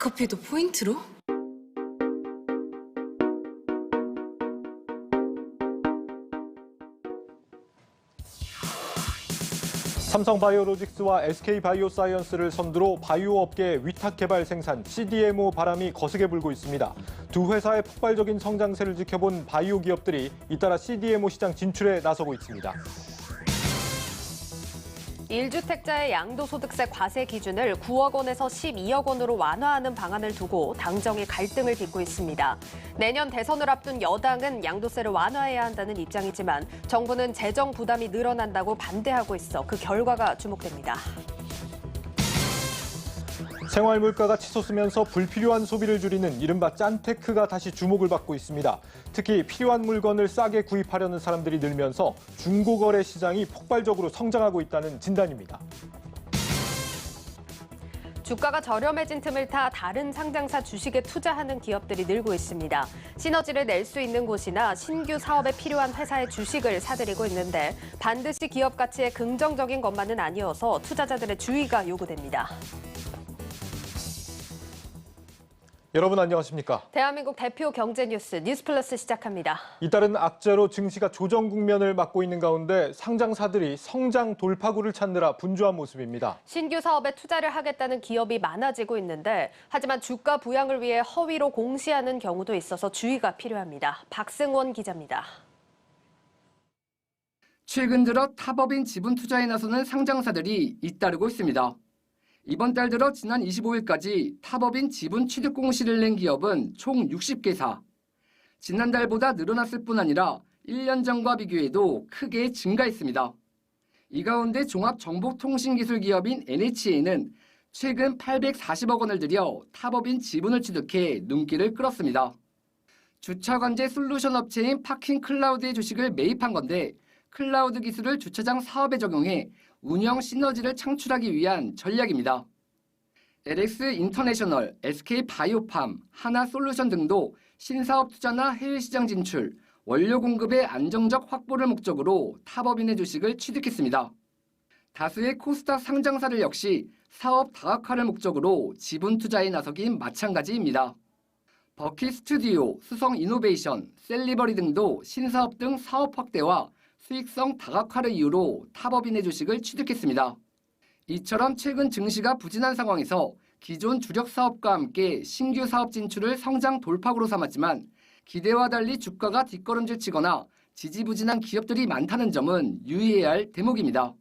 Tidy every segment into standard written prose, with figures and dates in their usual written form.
커피도 포인트로? 삼성바이오로직스와 SK바이오사이언스를 선두로 바이오 업계 위탁 개발 생산 CDMO 바람이 거세게 불고 있습니다. 두 회사의 폭발적인 성장세를 지켜본 바이오 기업들이 잇따라 CDMO 시장 진출에 나서고 있습니다. 1주택자의 양도소득세 과세 기준을 9억 원에서 12억 원으로 완화하는 방안을 두고 당정이 갈등을 빚고 있습니다. 내년 대선을 앞둔 여당은 양도세를 완화해야 한다는 입장이지만 정부는 재정 부담이 늘어난다고 반대하고 있어 그 결과가 주목됩니다. 생활 물가가 치솟으면서 불필요한 소비를 줄이는 이른바 짠테크가 다시 주목을 받고 있습니다. 특히 필요한 물건을 싸게 구입하려는 사람들이 늘면서 중고거래 시장이 폭발적으로 성장하고 있다는 진단입니다. 주가가 저렴해진 틈을 타 다른 상장사 주식에 투자하는 기업들이 늘고 있습니다. 시너지를 낼 수 있는 곳이나 신규 사업에 필요한 회사의 주식을 사들이고 있는데 반드시 기업 가치에 긍정적인 것만은 아니어서 투자자들의 주의가 요구됩니다. 여러분 안녕하십니까? 대한민국 대표 경제 뉴스 뉴스플러스 시작합니다. 잇따른 악재로 증시가 조정 국면을 맞고 있는 가운데 상장사들이 성장 돌파구를 찾느라 분주한 모습입니다. 신규 사업에 투자를 하겠다는 기업이 많아지고 있는데 하지만 주가 부양을 위해 허위로 공시하는 경우도 있어서 주의가 필요합니다. 박승원 기자입니다. 최근 들어 타법인 지분 투자에 나서는 상장사들이 잇따르고 있습니다. 이번 달 들어 지난 25일까지 타법인 지분 취득 공시를 낸 기업은 총 60개사. 지난달보다 늘어났을 뿐 아니라 1년 전과 비교해도 크게 증가했습니다. 이 가운데 종합정보통신기술기업인 NHA는 최근 840억 원을 들여 타법인 지분을 취득해 눈길을 끌었습니다. 주차관제 솔루션 업체인 파킹클라우드의 주식을 매입한 건데 클라우드 기술을 주차장 사업에 적용해 운영 시너지를 창출하기 위한 전략입니다. LX 인터내셔널, SK 바이오팜, 하나솔루션 등도 신사업 투자나 해외 시장 진출, 원료 공급의 안정적 확보를 목적으로 타법인의 주식을 취득했습니다. 다수의 코스닥 상장사들 역시 사업 다각화를 목적으로 지분 투자에 나서긴 마찬가지입니다. 버킷 스튜디오, 수성 이노베이션, 셀리버리 등도 신사업 등 사업 확대와 수익성 다각화를 이유로 타법인의 주식을 취득했습니다. 이처럼 최근 증시가 부진한 상황에서 기존 주력 사업과 함께 신규 사업 진출을 성장 돌파구로 삼았지만 기대와 달리 주가가 뒷걸음질 치거나 지지부진한 기업들이 많다는 점은 유의해야 할 대목입니다.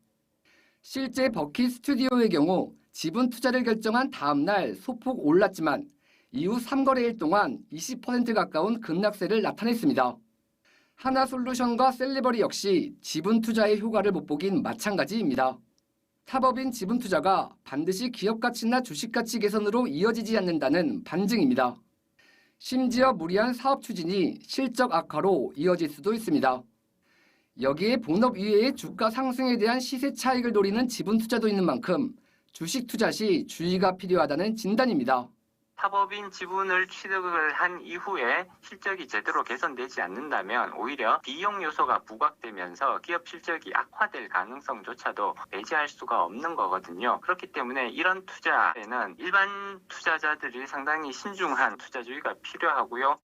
실제 버킷 스튜디오의 경우 지분 투자를 결정한 다음 날 소폭 올랐지만 이후 3거래일 동안 20% 가까운 급락세를 나타냈습니다. 하나솔루션과 셀리버리 역시 지분 투자의 효과를 못 보긴 마찬가지입니다. 타법인 지분 투자가 반드시 기업 가치나 주식 가치 개선으로 이어지지 않는다는 반증입니다. 심지어 무리한 사업 추진이 실적 악화로 이어질 수도 있습니다. 여기에 본업 이외의 주가 상승에 대한 시세 차익을 노리는 지분 투자도 있는 만큼 주식 투자 시 주의가 필요하다는 진단입니다. 타법인 지분을 취득을 한 이후에 실적이 제대로 개선되지 않는다면 오히려 비용 요소가 부각되면서 기업 실적이 악화될 가능성조차도 배제할 수가 없는 거거든요. 그렇기 때문에 이런 투자에는 일반 투자자들이 상당히 신중한 투자주의가 필요하고요.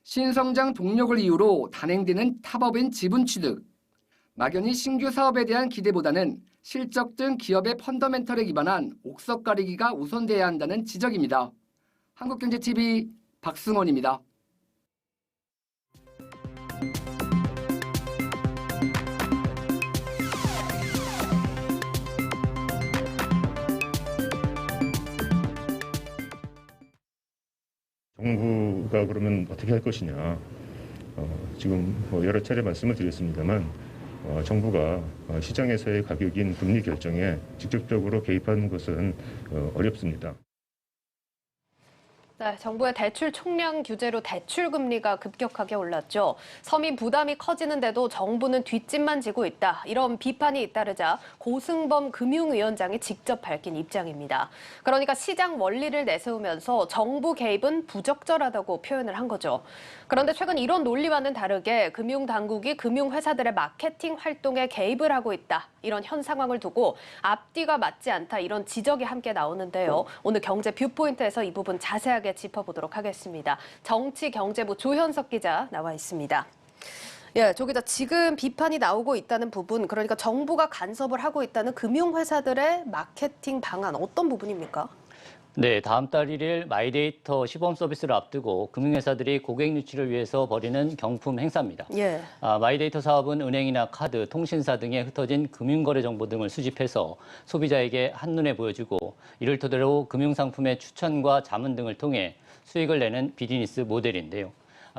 신성장 동력을 이유로 단행되는 타법인 지분 취득. 막연히 신규 사업에 대한 기대보다는 실적 등 기업의 펀더멘털에 기반한 옥석 가리기가 우선돼야 한다는 지적입니다. 한국경제TV 박승원입니다. 정부가 그러면 어떻게 할 것이냐. 지금 여러 차례 말씀을 드렸습니다만 정부가 시장에서의 가격인 금리 결정에 직접적으로 개입하는 것은 어렵습니다. 네, 정부의 대출 총량 규제로 대출 금리가 급격하게 올랐죠. 서민 부담이 커지는데도 정부는 뒷짐만 지고 있다. 이런 비판이 잇따르자 고승범 금융위원장이 직접 밝힌 입장입니다. 그러니까 시장 원리를 내세우면서 정부 개입은 부적절하다고 표현을 한 거죠. 그런데 최근 이런 논리와는 다르게 금융당국이 금융회사들의 마케팅 활동에 개입을 하고 있다. 이런 현 상황을 두고 앞뒤가 맞지 않다 이런 지적이 함께 나오는데요. 오늘 경제 뷰포인트에서 이 부분 자세하게 짚어보도록 하겠습니다. 정치경제부 조현석 기자 나와 있습니다. 예, 조 기자, 지금 비판이 나오고 있다는 부분, 그러니까 정부가 간섭을 하고 있다는 금융회사들의 마케팅 방안, 어떤 부분입니까? 네, 다음 달 1일 마이데이터 시범 서비스를 앞두고 금융회사들이 고객 유치를 위해서 벌이는 경품 행사입니다. 예. 마이데이터 사업은 은행이나 카드, 통신사 등에 흩어진 금융거래 정보 등을 수집해서 소비자에게 한눈에 보여주고 이를 토대로 금융상품의 추천과 자문 등을 통해 수익을 내는 비즈니스 모델인데요.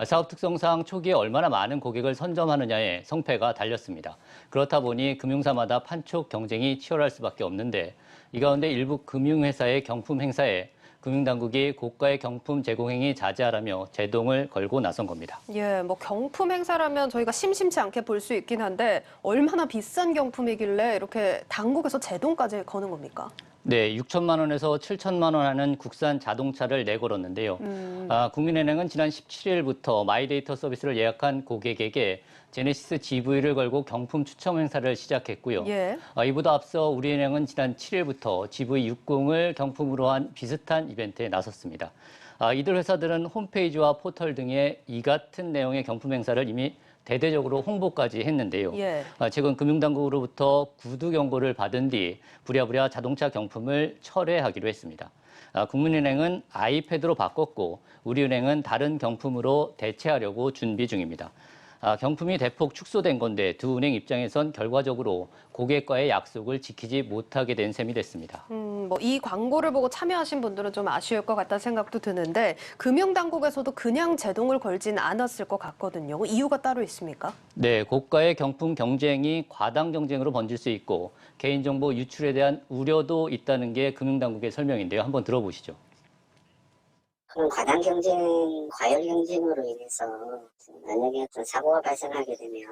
사업 특성상 초기에 얼마나 많은 고객을 선점하느냐에 성패가 달렸습니다. 그렇다 보니 금융사마다 판촉 경쟁이 치열할 수밖에 없는데 이 가운데 일부 금융회사의 경품 행사에 금융당국이 고가의 경품 제공 행위 자제하라며 제동을 걸고 나선 겁니다. 예, 뭐 경품 행사라면 저희가 심심치 않게 볼 수 있긴 한데 얼마나 비싼 경품이길래 이렇게 당국에서 제동까지 거는 겁니까? 네, 6천만 원에서 7천만 원 하는 국산 자동차를 내걸었는데요. 국민은행은 지난 17일부터 마이데이터 서비스를 예약한 고객에게 제네시스 GV를 걸고 경품 추첨 행사를 시작했고요. 예. 이보다 앞서 우리은행은 지난 7일부터 GV60을 경품으로 한 비슷한 이벤트에 나섰습니다. 이들 회사들은 홈페이지와 포털 등에 이 같은 내용의 경품 행사를 이미 대대적으로 홍보까지 했는데요. 예. 최근 금융당국으로부터 구두 경고를 받은 뒤 부랴부랴 자동차 경품을 철회하기로 했습니다. 국민은행은 아이패드로 바꿨고 우리은행은 다른 경품으로 대체하려고 준비 중입니다. 경품이 대폭 축소된 건데 두 은행 입장에선 결과적으로 고객과의 약속을 지키지 못하게 된 셈이 됐습니다. 뭐 이 광고를 보고 참여하신 분들은 좀 아쉬울 것 같다는 생각도 드는데 금융당국에서도 그냥 제동을 걸진 않았을 것 같거든요. 이유가 따로 있습니까? 네, 고가의 경품 경쟁이 과당 경쟁으로 번질 수 있고 개인정보 유출에 대한 우려도 있다는 게 금융당국의 설명인데요. 한번 들어보시죠. 그런 과당 경쟁, 과열 경쟁으로 인해서 만약에 어떤 사고가 발생하게 되면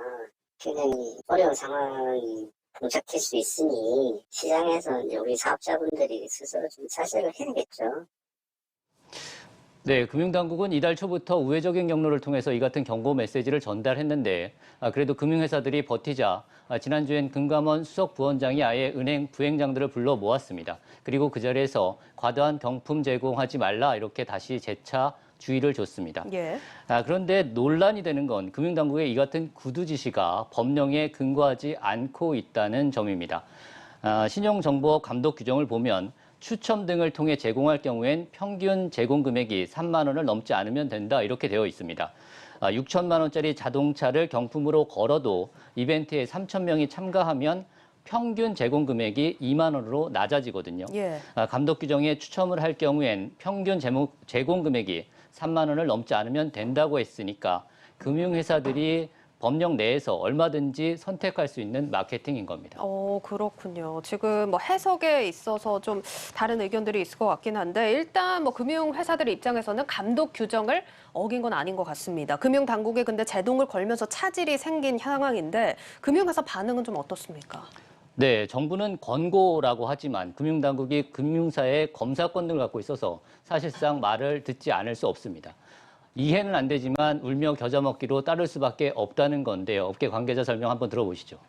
굉장히 어려운 상황이 봉착될 수 있으니 시장에서 이제 우리 사업자분들이 스스로 좀 자제를 해야겠죠. 네, 금융당국은 이달 초부터 우회적인 경로를 통해서 이 같은 경고 메시지를 전달했는데 그래도 금융회사들이 버티자 지난주엔 금감원 수석 부원장이 아예 은행 부행장들을 불러 모았습니다. 그리고 그 자리에서 과도한 경품 제공하지 말라 이렇게 다시 재차 주의를 줬습니다. 예. 그런데 논란이 되는 건 금융당국의 이 같은 구두 지시가 법령에 근거하지 않고 있다는 점입니다. 신용정보 감독 규정을 보면 추첨 등을 통해 제공할 경우엔 평균 제공 금액이 3만 원을 넘지 않으면 된다 이렇게 되어 있습니다. 6천만 원짜리 자동차를 경품으로 걸어도 이벤트에 3천 명이 참가하면 평균 제공 금액이 2만 원으로 낮아지거든요. 예. 감독 규정에 추첨을 할 경우엔 평균 제공 금액이 3만 원을 넘지 않으면 된다고 했으니까 금융회사들이 법령 내에서 얼마든지 선택할 수 있는 마케팅인 겁니다. 그렇군요. 지금 뭐 해석에 있어서 좀 다른 의견들이 있을 것 같긴 한데 일단 뭐 금융회사들 입장에서는 감독 규정을 어긴 건 아닌 것 같습니다. 금융당국에 근데 제동을 걸면서 차질이 생긴 상황인데 금융회사 반응은 좀 어떻습니까? 네, 정부는 권고라고 하지만 금융당국이 금융사의 검사권 등을 갖고 있어서 사실상 말을 듣지 않을 수 없습니다. 이해는 안 되지만 울며 겨자 먹기로 따를 수밖에 없다는 건데요. 업계 관계자 설명 한번 들어보시죠.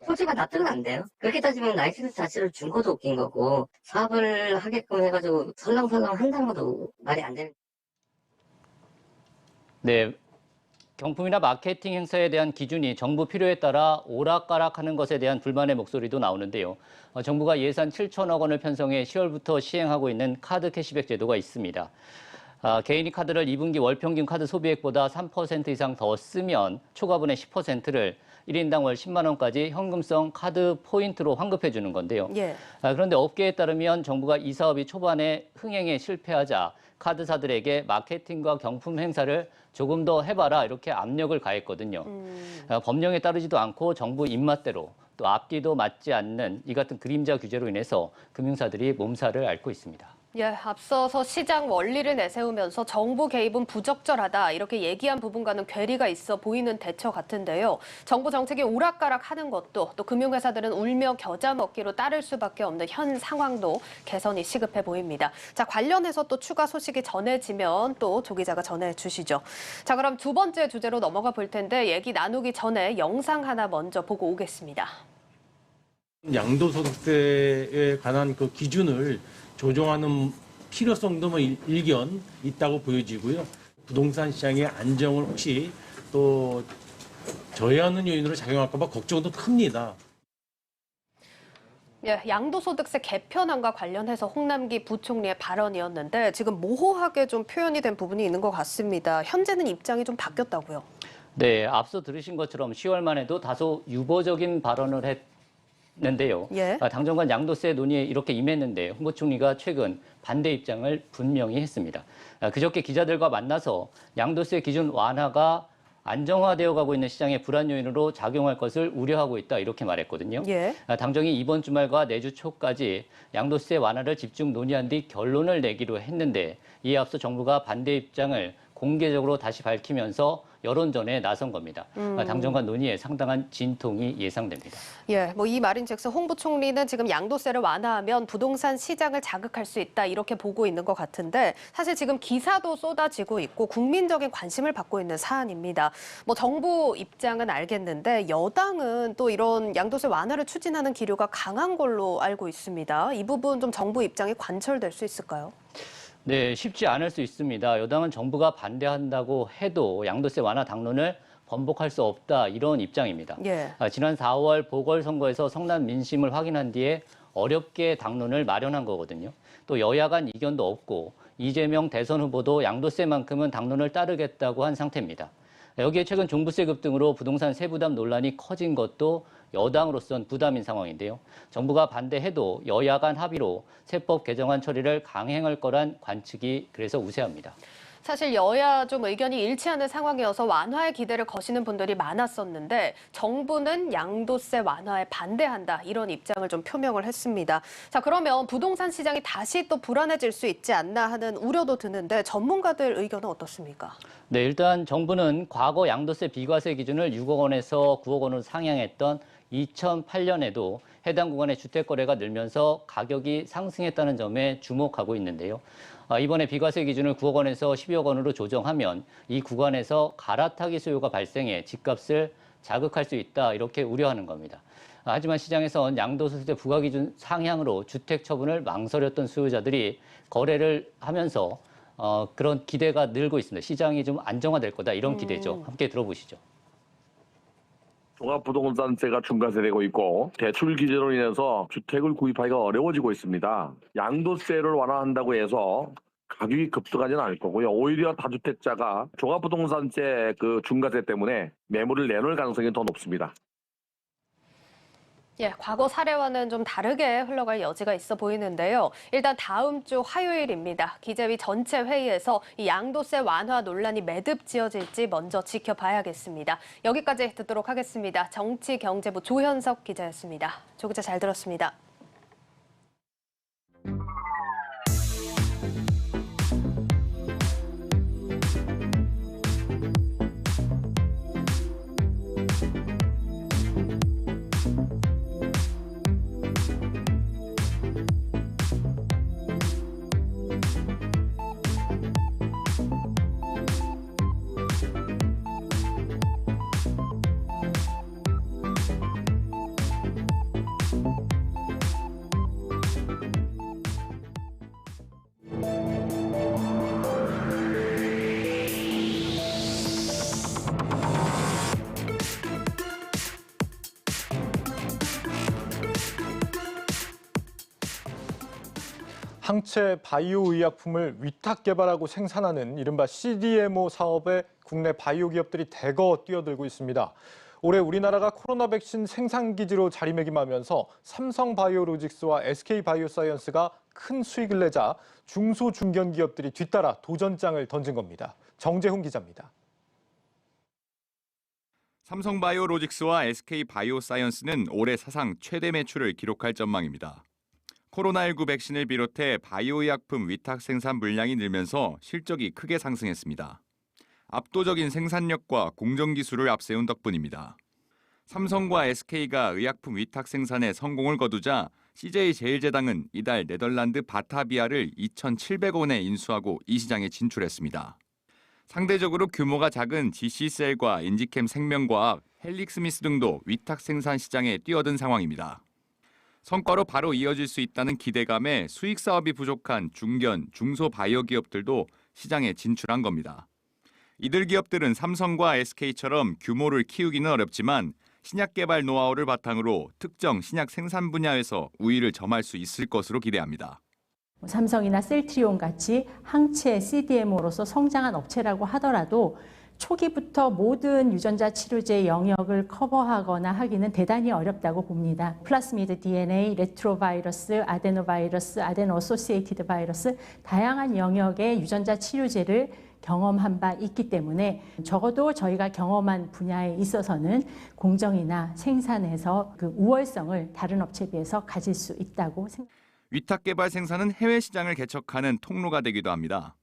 소지가 납득은 안 돼요. 그렇게 따지면 라이센스 자체를 준 것도 웃긴 거고 사업을 하게끔 해가지고 설렁설렁 한다는 것도 말이 안 되는. 네, 경품이나 마케팅 행사에 대한 기준이 정부 필요에 따라 오락가락하는 것에 대한 불만의 목소리도 나오는데요. 정부가 예산 7천억 원을 편성해 10월부터 시행하고 있는 카드 캐시백 제도가 있습니다. 개인이 카드를 2분기 월 평균 카드 소비액보다 3% 이상 더 쓰면 초과분의 10%를 1인당 월 10만 원까지 현금성 카드 포인트로 환급해 주는 건데요. 예. 그런데 업계에 따르면 정부가 이 사업이 초반에 흥행에 실패하자 카드사들에게 마케팅과 경품 행사를 조금 더 해봐라 이렇게 압력을 가했거든요. 법령에 따르지도 않고 정부 입맛대로 또 앞뒤도 맞지 않는 이 같은 그림자 규제로 인해서 금융사들이 몸살을 앓고 있습니다. 예, 앞서서 시장 원리를 내세우면서 정부 개입은 부적절하다 이렇게 얘기한 부분과는 괴리가 있어 보이는 대처 같은데요. 정부 정책이 오락가락하는 것도 또 금융회사들은 울며 겨자 먹기로 따를 수밖에 없는 현 상황도 개선이 시급해 보입니다. 자, 관련해서 또 추가 소식이 전해지면 또 조 기자가 전해주시죠. 자, 그럼 두 번째 주제로 넘어가 볼 텐데 얘기 나누기 전에 영상 하나 먼저 보고 오겠습니다. 양도소득세에 관한 그 기준을 조정하는 필요성도 일견 있다고 보여지고요. 부동산 시장의 안정을 혹시 또 저해하는 요인으로 작용할까 봐 걱정도 큽니다. 예, 양도소득세 개편안과 관련해서 홍남기 부총리의 발언이었는데 지금 모호하게 좀 표현이 된 부분이 있는 것 같습니다. 현재는 입장이 좀 바뀌었다고요? 네, 앞서 들으신 것처럼 10월만 해도 다소 유보적인 발언을 했는데요. 예. 당정간 양도세 논의에 이렇게 임했는데 홍 부총리가 최근 반대 입장을 분명히 했습니다. 그저께 기자들과 만나서 양도세 기준 완화가 안정화되어 가고 있는 시장의 불안 요인으로 작용할 것을 우려하고 있다 이렇게 말했거든요. 예. 당정이 이번 주말과 내주 초까지 양도세 완화를 집중 논의한 뒤 결론을 내기로 했는데 이에 앞서 정부가 반대 입장을 공개적으로 다시 밝히면서 여론전에 나선 겁니다. 당정 간 논의에 상당한 진통이 예상됩니다. 예, 뭐 이 말인즉슨 홍 부총리는 지금 양도세를 완화하면 부동산 시장을 자극할 수 있다 이렇게 보고 있는 것 같은데 사실 지금 기사도 쏟아지고 있고 국민적인 관심을 받고 있는 사안입니다. 뭐 정부 입장은 알겠는데 여당은 또 이런 양도세 완화를 추진하는 기류가 강한 걸로 알고 있습니다. 이 부분 좀 정부 입장이 관철될 수 있을까요? 네, 쉽지 않을 수 있습니다. 여당은 정부가 반대한다고 해도 양도세 완화 당론을 번복할 수 없다 이런 입장입니다. 예. 지난 4월 보궐선거에서 성난 민심을 확인한 뒤에 어렵게 당론을 마련한 거거든요. 또 여야 간 이견도 없고 이재명 대선 후보도 양도세만큼은 당론을 따르겠다고 한 상태입니다. 여기에 최근 종부세 급등으로 부동산 세부담 논란이 커진 것도 여당으로선 부담인 상황인데요. 정부가 반대해도 여야 간 합의로 세법 개정안 처리를 강행할 거란 관측이 그래서 우세합니다. 사실 여야 좀 의견이 일치하는 상황이어서 완화의 기대를 거시는 분들이 많았었는데 정부는 양도세 완화에 반대한다 이런 입장을 좀 표명을 했습니다. 자, 그러면 부동산 시장이 다시 또 불안해질 수 있지 않나 하는 우려도 드는데 전문가들 의견은 어떻습니까? 네, 일단 정부는 과거 양도세 비과세 기준을 6억 원에서 9억 원으로 상향했던 2008년에도 해당 구간의 주택 거래가 늘면서 가격이 상승했다는 점에 주목하고 있는데요. 이번에 비과세 기준을 9억 원에서 12억 원으로 조정하면 이 구간에서 갈아타기 수요가 발생해 집값을 자극할 수 있다 이렇게 우려하는 겁니다. 하지만 시장에선 양도소득세 부과 기준 상향으로 주택 처분을 망설였던 수요자들이 거래를 하면서 그런 기대가 늘고 있습니다. 시장이 좀 안정화될 거다 이런 기대죠. 함께 들어보시죠. 종합부동산세가 중과세되고 있고 대출 규제로 인해서 주택을 구입하기가 어려워지고 있습니다. 양도세를 완화한다고 해서 가격이 급등하지는 않을 거고요. 오히려 다주택자가 종합부동산세 그 중과세 때문에 매물을 내놓을 가능성이 더 높습니다. 예, 과거 사례와는 좀 다르게 흘러갈 여지가 있어 보이는데요. 일단 다음 주 화요일입니다. 기재위 전체 회의에서 이 양도세 완화 논란이 매듭지어질지 먼저 지켜봐야겠습니다. 여기까지 듣도록 하겠습니다. 정치경제부 조현석 기자였습니다. 조 기자 잘 들었습니다. 항체 바이오 의약품을 위탁 개발하고 생산하는 이른바 CDMO 사업에 국내 바이오 기업들이 대거 뛰어들고 있습니다. 올해 우리나라가 코로나 백신 생산 기지로 자리매김하면서 삼성 바이오로직스와 SK 바이오사이언스가 큰 수익을 내자 중소 중견 기업들이 뒤따라 도전장을 던진 겁니다. 정재훈 기자입니다. 삼성바이오로직스와 SK바이오사이언스는 올해 사상 최대 매출을 기록할 전망입니다. 코로나19 백신을 비롯해 바이오의약품 위탁 생산 물량이 늘면서 실적이 크게 상승했습니다. 압도적인 생산력과 공정 기술을 앞세운 덕분입니다. 삼성과 SK가 의약품 위탁 생산에 성공을 거두자 CJ제일제당은 이달 네덜란드 바타비아를 2,700억 원에 인수하고 이 시장에 진출했습니다. 상대적으로 규모가 작은 GC셀과 인지캠 생명과학, 헬릭스미스 등도 위탁 생산 시장에 뛰어든 상황입니다. 성과로 바로 이어질 수 있다는 기대감에 수익 사업이 부족한 중견, 중소 바이오 기업들도 시장에 진출한 겁니다. 이들 기업들은 삼성과 SK처럼 규모를 키우기는 어렵지만 신약 개발 노하우를 바탕으로 특정 신약 생산 분야에서 우위를 점할 수 있을 것으로 기대합니다. 삼성이나 셀트리온 같이 항체 CDMO로서 성장한 업체라고 하더라도 초기부터 모든 유전자 치료제 영역을 커버하거나 하기는 대단히 어렵다고 봅니다. 플라스미드 DNA, 레트로바이러스, 아데노바이러스, 아데노어소시에이티드 바이러스 다양한 영역의 유전자 치료제를 경험한 바 있기 때문에 적어도 저희가 경험한 분야에 있어서는 공정이나 생산에서 그 우월성을 다른 업체에 비해서 가질 수 있다고 생각합니다. 위탁 개발 생산은 해외 시장을 개척하는 통로가 되기도 합니다.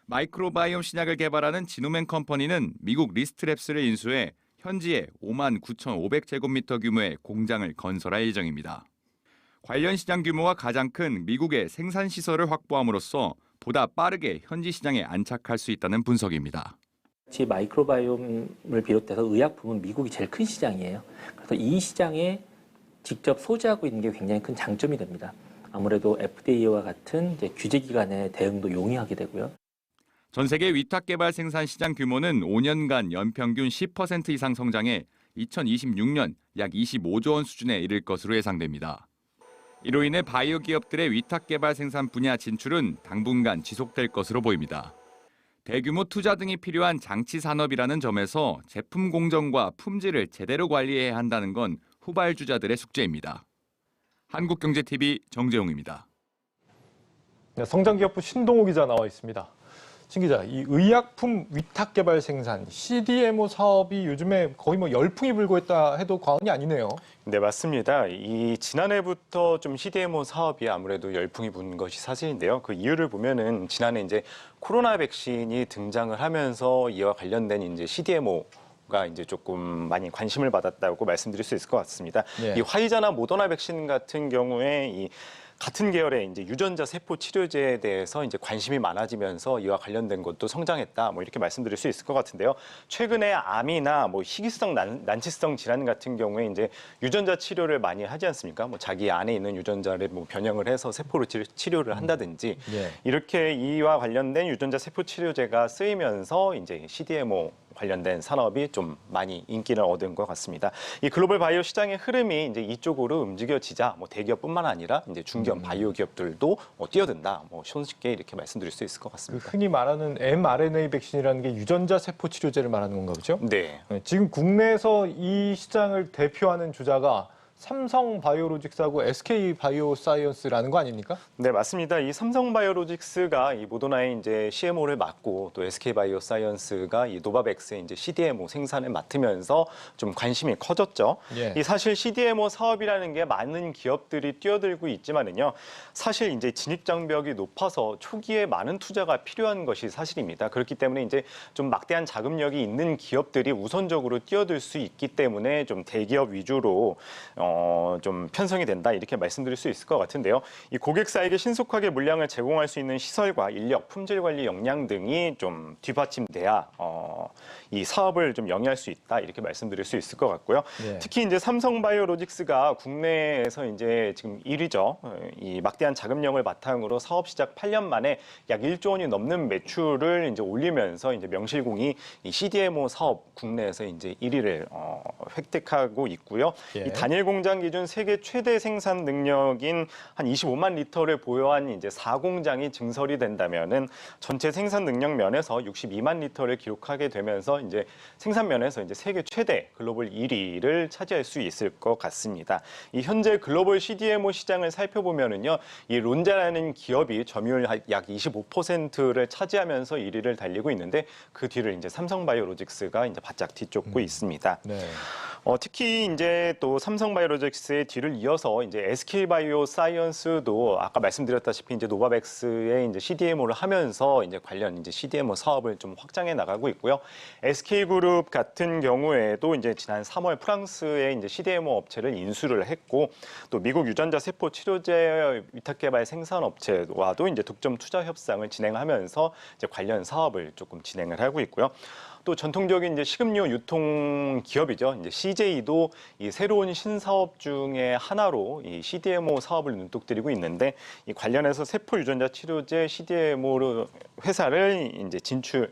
마이크로바이옴 신약을 개발하는 지노맨 컴퍼니는 미국 리스트랩스를 인수해 현지에 59,500제곱미터 규모의 공장을 건설할 예정입니다. 관련 시장 규모가 가장 큰 미국의 생산 시설을 확보함으로써 보다 빠르게 현지 시장에 안착할 수 있다는 분석입니다. 마이크로바이옴을 비롯해서 의약품은 미국이 제일 큰 시장이에요. 그래서 이 시장에 직접 소지하고 있는 게 굉장히 큰 장점이 됩니다. 아무래도 FDA와 같은 규제 기관의 대응도 용이하게 되고요. 전 세계 위탁 개발 생산 시장 규모는 5년간 연평균 10% 이상 성장해 2026년 약 25조 원 수준에 이를 것으로 예상됩니다. 이로 인해 바이오 기업들의 위탁 개발 생산 분야 진출은 당분간 지속될 것으로 보입니다. 대규모 투자 등이 필요한 장치 산업이라는 점에서 제품 공정과 품질을 제대로 관리해야 한다는 건 후발주자들의 숙제입니다. 한국경제TV 정재용입니다. 네, 성장기업부 신동호 기자 나와 있습니다. 신 기자, 이 의약품 위탁 개발 생산 CDMO 사업이 요즘에 거의 뭐 열풍이 불고 있다 해도 과언이 아니네요. 네, 맞습니다. 이 지난해부터 좀 CDMO 사업이 아무래도 열풍이 부는 것이 사실인데요. 그 이유를 보면은 지난해 이제 코로나 백신이 등장을 하면서 이와 관련된 이제 CDMO가 이제 조금 많이 관심을 받았다고 말씀드릴 수 있을 것 같습니다. 네. 이 화이자나 모더나 백신 같은 경우에 이 같은 계열의 이제 유전자 세포 치료제에 대해서 이제 관심이 많아지면서 이와 관련된 것도 성장했다. 뭐 이렇게 말씀드릴 수 있을 것 같은데요. 최근에 암이나 뭐 희귀성 난치성 질환 같은 경우에 이제 유전자 치료를 많이 하지 않습니까? 뭐 자기 안에 있는 유전자를 뭐 변형을 해서 세포로 치료를 한다든지 이렇게 이와 관련된 유전자 세포 치료제가 쓰이면서 이제 CDMO 관련된 산업이 좀 많이 인기를 얻은 것 같습니다. 이 글로벌 바이오 시장의 흐름이 이제 이쪽으로 움직여지자 뭐 대기업뿐만 아니라 이제 중견 바이오 기업들도 뛰어든다. 뭐 손쉽게 이렇게 말씀드릴 수 있을 것 같습니다. 흔히 말하는 mRNA 백신이라는 게 유전자 세포 치료제를 말하는 건가 보죠? 네. 지금 국내에서 이 시장을 대표하는 주자가 삼성 바이오로직스하고 SK 바이오사이언스라는 거 아닙니까? 네, 맞습니다. 이 삼성 바이오로직스가 이 모더나의 이제 CMO를 맡고 또 SK 바이오사이언스가 이 노바백스의 이제 CDMO 생산을 맡으면서 좀 관심이 커졌죠. 예. 이 사실 CDMO 사업이라는 게 많은 기업들이 뛰어들고 있지만은요. 사실 이제 진입 장벽이 높아서 초기에 많은 투자가 필요한 것이 사실입니다. 그렇기 때문에 이제 좀 막대한 자금력이 있는 기업들이 우선적으로 뛰어들 수 있기 때문에 좀 대기업 위주로 좀 편성이 된다 이렇게 말씀드릴 수 있을 것 같은데요. 이 고객사에게 신속하게 물량을 제공할 수 있는 시설과 인력, 품질 관리 역량 등이 좀 뒷받침돼야 이 사업을 좀 영위할 수 있다 이렇게 말씀드릴 수 있을 것 같고요. 네. 특히 이제 삼성바이오로직스가 국내에서 이제 지금 1위죠. 이 막대한 자금력을 바탕으로 사업 시작 8년 만에 약 1조 원이 넘는 매출을 이제 올리면서 이제 명실공히 이 CDMO 사업 국내에서 이제 1위를 획득하고 있고요. 예. 이 단일 공장 기준 세계 최대 생산 능력인 한 25만 리터를 보유한 이제 4공장이 증설이 된다면은 전체 생산 능력 면에서 62만 리터를 기록하게 되면서 이제 생산 면에서 이제 세계 최대 글로벌 1위를 차지할 수 있을 것 같습니다. 이 현재 글로벌 CDMO 시장을 살펴보면은요, 이 론자라는 기업이 점유율 약 25%를 차지하면서 1위를 달리고 있는데 그 뒤를 이제 삼성바이오로직스가 이제 바짝 뒤쫓고 있습니다. 네. 특히 이제 또 삼성바이오로직스의 뒤를 이어서 이제 SK바이오사이언스도 아까 말씀드렸다시피 이제 노바백스의 이제 CDMO를 하면서 이제 관련 이제 CDMO 사업을 좀 확장해 나가고 있고요. SK그룹 같은 경우에도 이제 지난 3월 프랑스의 이제 CDMO 업체를 인수를 했고 또 미국 유전자 세포 치료제 위탁 개발 생산 업체와도 이제 독점 투자 협상을 진행하면서 이제 관련 사업을 조금 진행을 하고 있고요. 또 전통적인 이제 식음료 유통 기업이죠. 이제 CJ도 이 새로운 신사업 사업 중에 하나로 이 CDMO 사업을 눈독 들이고 있는데 이 관련해서 세포 유전자 치료제 CDMO 회사를 이제 진출을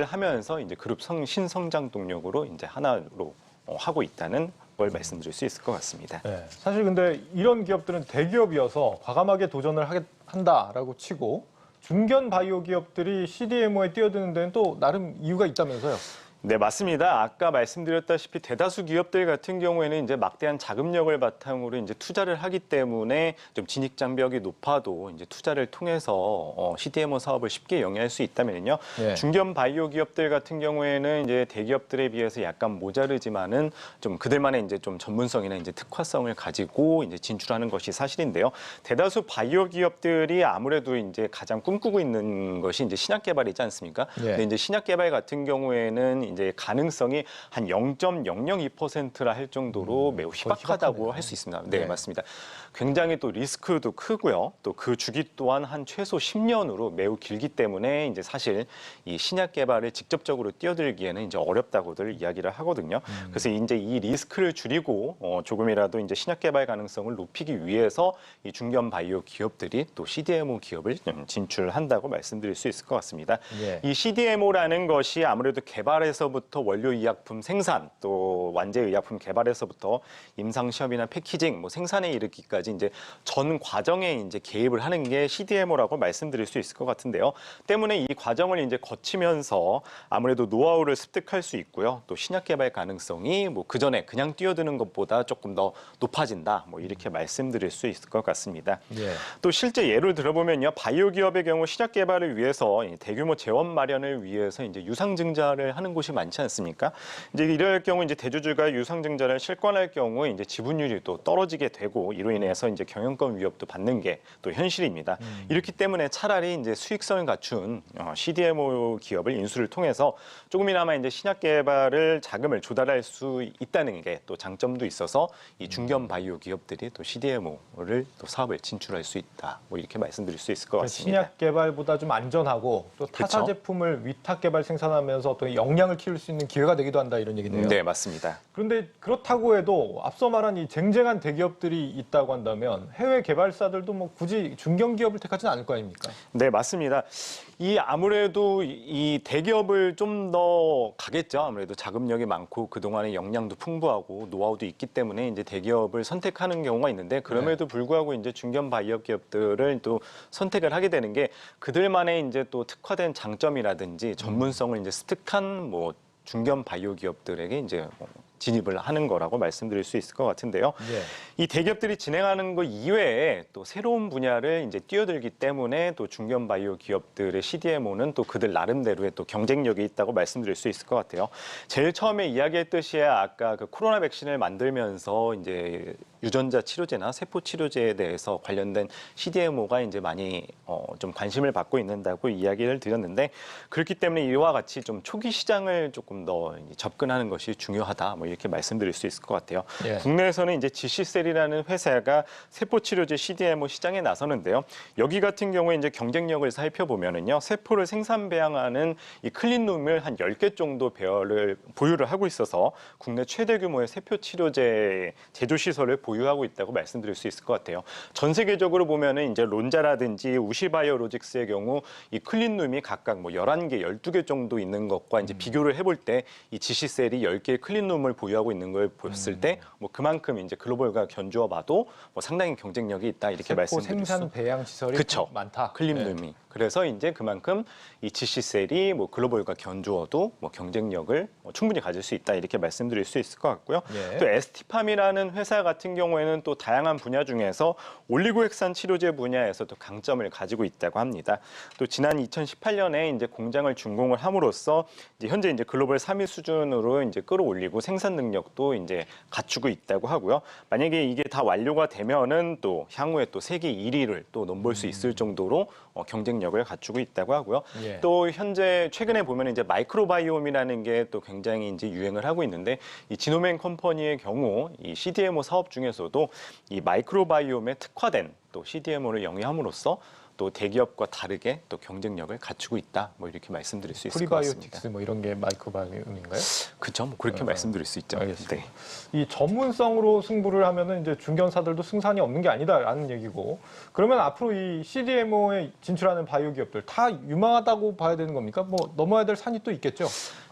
하면서 이제 그룹 신성장 동력으로 이제 하나로 하고 있다는 걸 말씀드릴 수 있을 것 같습니다. 네, 사실 근데 이런 기업들은 대기업이어서 과감하게 도전을 한다라고 치고 중견 바이오 기업들이 CDMO에 뛰어드는 데는 또 나름 이유가 있다면서요? 네, 맞습니다. 아까 말씀드렸다시피 대다수 기업들 같은 경우에는 이제 막대한 자금력을 바탕으로 이제 투자를 하기 때문에 좀 진입 장벽이 높아도 이제 투자를 통해서 CDMO 사업을 쉽게 영위할 수 있다면요. 네. 중견 바이오 기업들 같은 경우에는 이제 대기업들에 비해서 약간 모자르지만은 좀 그들만의 이제 좀 전문성이나 이제 특화성을 가지고 이제 진출하는 것이 사실인데요. 대다수 바이오 기업들이 아무래도 이제 가장 꿈꾸고 있는 것이 이제 신약 개발이지 않습니까? 네. 근데 이제 신약 개발 같은 경우에는 이제 가능성이 한 0.002%라 할 정도로 매우 희박하다고 할 수 있습니다. 네, 네. 맞습니다. 굉장히 또 리스크도 크고요. 또 그 주기 또한 한 최소 10년으로 매우 길기 때문에 이제 사실 이 신약 개발을 직접적으로 뛰어들기에는 이제 어렵다고들 이야기를 하거든요. 그래서 이제 이 리스크를 줄이고 조금이라도 이제 신약 개발 가능성을 높이기 위해서 이 중견 바이오 기업들이 또 CDMO 기업을 진출한다고 말씀드릴 수 있을 것 같습니다. 예. 이 CDMO라는 것이 아무래도 개발에서부터 원료 의약품 생산, 또 완제 의약품 개발에서부터 임상 시험이나 패키징, 뭐 생산에 이르기까지 이제 전 과정에 이제 개입을 하는 게 CDMO라고 말씀드릴 수 있을 것 같은데요. 때문에 이 과정을 이제 거치면서 아무래도 노하우를 습득할 수 있고요. 또 신약 개발 가능성이 뭐 그 전에 그냥 뛰어드는 것보다 조금 더 높아진다. 뭐 이렇게 말씀드릴 수 있을 것 같습니다. 예. 또 실제 예를 들어보면요, 바이오 기업의 경우 신약 개발을 위해서 대규모 재원 마련을 위해서 이제 유상증자를 하는 곳이 많지 않습니까? 이제 이럴 경우 이제 대주주가 유상증자를 실권할 경우 이제 지분율이 또 떨어지게 되고 이로 인해서 이제 경영권 위협도 받는 게 또 현실입니다. 이렇기 때문에 차라리 이제 수익성을 갖춘 CDMO 기업을 인수를 통해서 조금이나마 이제 신약 개발을 자금을 조달할 수 있다는 게 또 장점도 있어서 이 중견 바이오 기업들이 또 CDMO를 또 사업을 진출할 수 있다. 뭐 이렇게 말씀드릴 수 있을 것 같습니다. 신약 개발보다 좀 안전하고 또 타사 그쵸? 제품을 위탁 개발 생산하면서 어떤 역량을 키울 수 있는 기회가 되기도 한다 이런 얘기네요. 네, 맞습니다. 그런데 그렇다고 해도 앞서 말한 이 쟁쟁한 대기업들이 있다고 한다면 해외 개발사들도 뭐 굳이 중견 기업을 택하지는 않을 거 아닙니까? 네, 맞습니다. 이 아무래도 이 대기업을 좀 더 가겠죠. 아무래도 자금력이 많고 그동안의 역량도 풍부하고 노하우도 있기 때문에 이제 대기업을 선택하는 경우가 있는데 그럼에도 불구하고 이제 중견 바이오 기업들을 또 선택을 하게 되는 게 그들만의 이제 또 특화된 장점이라든지 전문성을 이제 습득한 뭐 중견 바이오 기업들에게 이제 진입을 하는 거라고 말씀드릴 수 있을 것 같은데요. 예. 이 대기업들이 진행하는 것 이외에 또 새로운 분야를 이제 뛰어들기 때문에 또 중견 바이오 기업들의 CDMO는 또 그들 나름대로의 또 경쟁력이 있다고 말씀드릴 수 있을 것 같아요. 제일 처음에 이야기했듯이 아까 그 코로나 백신을 만들면서 이제 유전자 치료제나 세포 치료제에 대해서 관련된 CDMO가 이제 많이 좀 관심을 받고 있는다고 이야기를 드렸는데 그렇기 때문에 이와 같이 좀 초기 시장을 조금 더 접근하는 것이 중요하다. 뭐 이렇게 말씀드릴 수 있을 것 같아요. 예. 국내에서는 이제 GC셀이라는 회사가 세포 치료제 CDMO 시장에 나서는데요. 여기 같은 경우에 이제 경쟁력을 살펴보면은요. 세포를 생산 배양하는 이 클린룸을 한 10개 정도 배열을 보유를 하고 있어서 국내 최대 규모의 세포 치료제 제조 시설을 보유하고 있다고 말씀드릴 수 있을 것 같아요. 전 세계적으로 보면은 이제 론자라든지 우시바이오로직스의 경우 이 클린룸이 각각 뭐 11개, 12개 정도 있는 것과 이제 비교를 해볼 때 이 GC셀이 10개의 클린룸을 보유하고 있는 걸 봤을 때 뭐 그만큼 이제 글로벌과 견주어 봐도 뭐 상당히 경쟁력이 있다 이렇게 세포 말씀드릴 수 생산 배양 시설이 그쵸. 많다. 클린룸이. 그래서 이제 그만큼 이 GC셀이 뭐 글로벌과 견주어도 뭐 경쟁력을 충분히 가질 수 있다 이렇게 말씀드릴 수 있을 것 같고요. 예. 또 ST팜이라는 회사 같은 경우에는 또 다양한 분야 중에서 올리고핵산 치료제 분야에서도 강점을 가지고 있다고 합니다. 또 지난 2018년에 이제 공장을 준공을 함으로써 이제 현재 이제 글로벌 3위 수준으로 이제 끌어올리고 생산 능력도 이제 갖추고 있다고 하고요. 만약에 이게 다 완료가 되면은 또 향후에 또 세계 1위를 또 넘볼 수 있을 정도로 경쟁력을 갖추고 있다고 하고요. 예. 또 현재 최근에 보면 이제 마이크로바이옴이라는 게 또 굉장히 이제 유행을 하고 있는데 이 지노맨 컴퍼니의 경우 이 CDMO 사업 중에서도 이 마이크로바이옴에 특화된 또 CDMO를 영위함으로써 또 대기업과 다르게 또 경쟁력을 갖추고 있다. 뭐 이렇게 말씀드릴 수 있을 것 같습니다. 프리바이오틱스 뭐 이런 게 마이크로바이옴인가요? 그렇죠. 뭐 그렇게 말씀드릴 수 있죠. 알겠습니다. 네. 이 전문성으로 승부를 하면은 이제 중견사들도 승산이 없는 게 아니다라는 얘기고, 그러면 앞으로 이 CDMO에 진출하는 바이오 기업들 다 유망하다고 봐야 되는 겁니까? 뭐 넘어야 될 산이 또 있겠죠.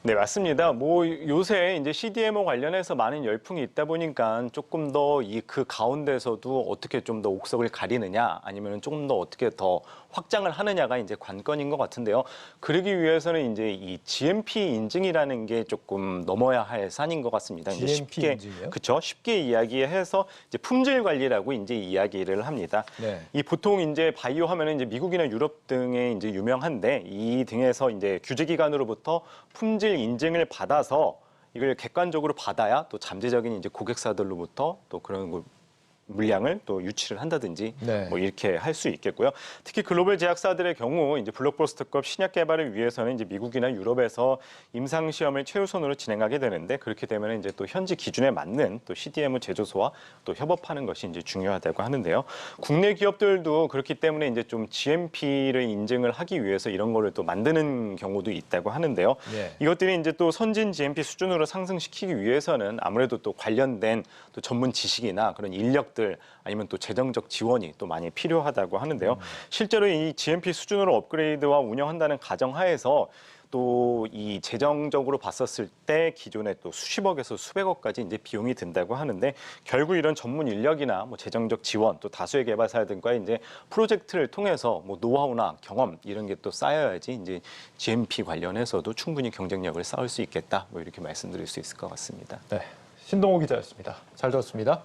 네, 맞습니다. 뭐 요새 이제 CDMO 관련해서 많은 열풍이 있다 보니까 조금 더 그 가운데서도 어떻게 좀 더 옥석을 가리느냐, 아니면 조금 더 어떻게 더 확장을 하느냐가 이제 관건인 것 같은데요. 그러기 위해서는 이제 이 GMP 인증이라는 게 조금 넘어야 할 산인 것 같습니다. 이제 GMP 쉽게, 인증이요? 그렇죠. 쉽게 이야기해서 이제 품질 관리라고 이제 이야기를 합니다. 네. 이 보통 이제 바이오 하면은 이제 미국이나 유럽 등에 이제 유명한데, 이 등에서 이제 규제기관으로부터 품질 인증을 받아서 이걸 객관적으로 받아야 또 잠재적인 이제 고객사들로부터 또 그런 물량을 또 유치를 한다든지 네. 뭐 이렇게 할 수 있겠고요. 특히 글로벌 제약사들의 경우 이제 블록버스터급 신약 개발을 위해서는 이제 미국이나 유럽에서 임상 시험을 최우선으로 진행하게 되는데, 그렇게 되면 이제 또 현지 기준에 맞는 또 CDMO 제조소와 또 협업하는 것이 이제 중요하다고 하는데요. 국내 기업들도 그렇기 때문에 이제 좀 GMP를 인증을 하기 위해서 이런 거를 또 만드는 경우도 있다고 하는데요. 네. 이것들이 이제 또 선진 GMP 수준으로 상승시키기 위해서는 아무래도 또 관련된 또 전문 지식이나 그런 인력들, 아니면 또 재정적 지원이 또 많이 필요하다고 하는데요. 실제로 이 GMP 수준으로 업그레이드와 운영한다는 가정하에서 또 이 재정적으로 봤었을 때 기존에 또 수십억에서 수백억까지 이제 비용이 든다고 하는데, 결국 이런 전문 인력이나 뭐 재정적 지원, 또 다수의 개발사 등과 이제 프로젝트를 통해서 뭐 노하우나 경험 이런 게 또 쌓여야지 이제 GMP 관련해서도 충분히 경쟁력을 쌓을 수 있겠다. 뭐 이렇게 말씀드릴 수 있을 것 같습니다. 네. 신동호 기자였습니다. 잘 들었습니다.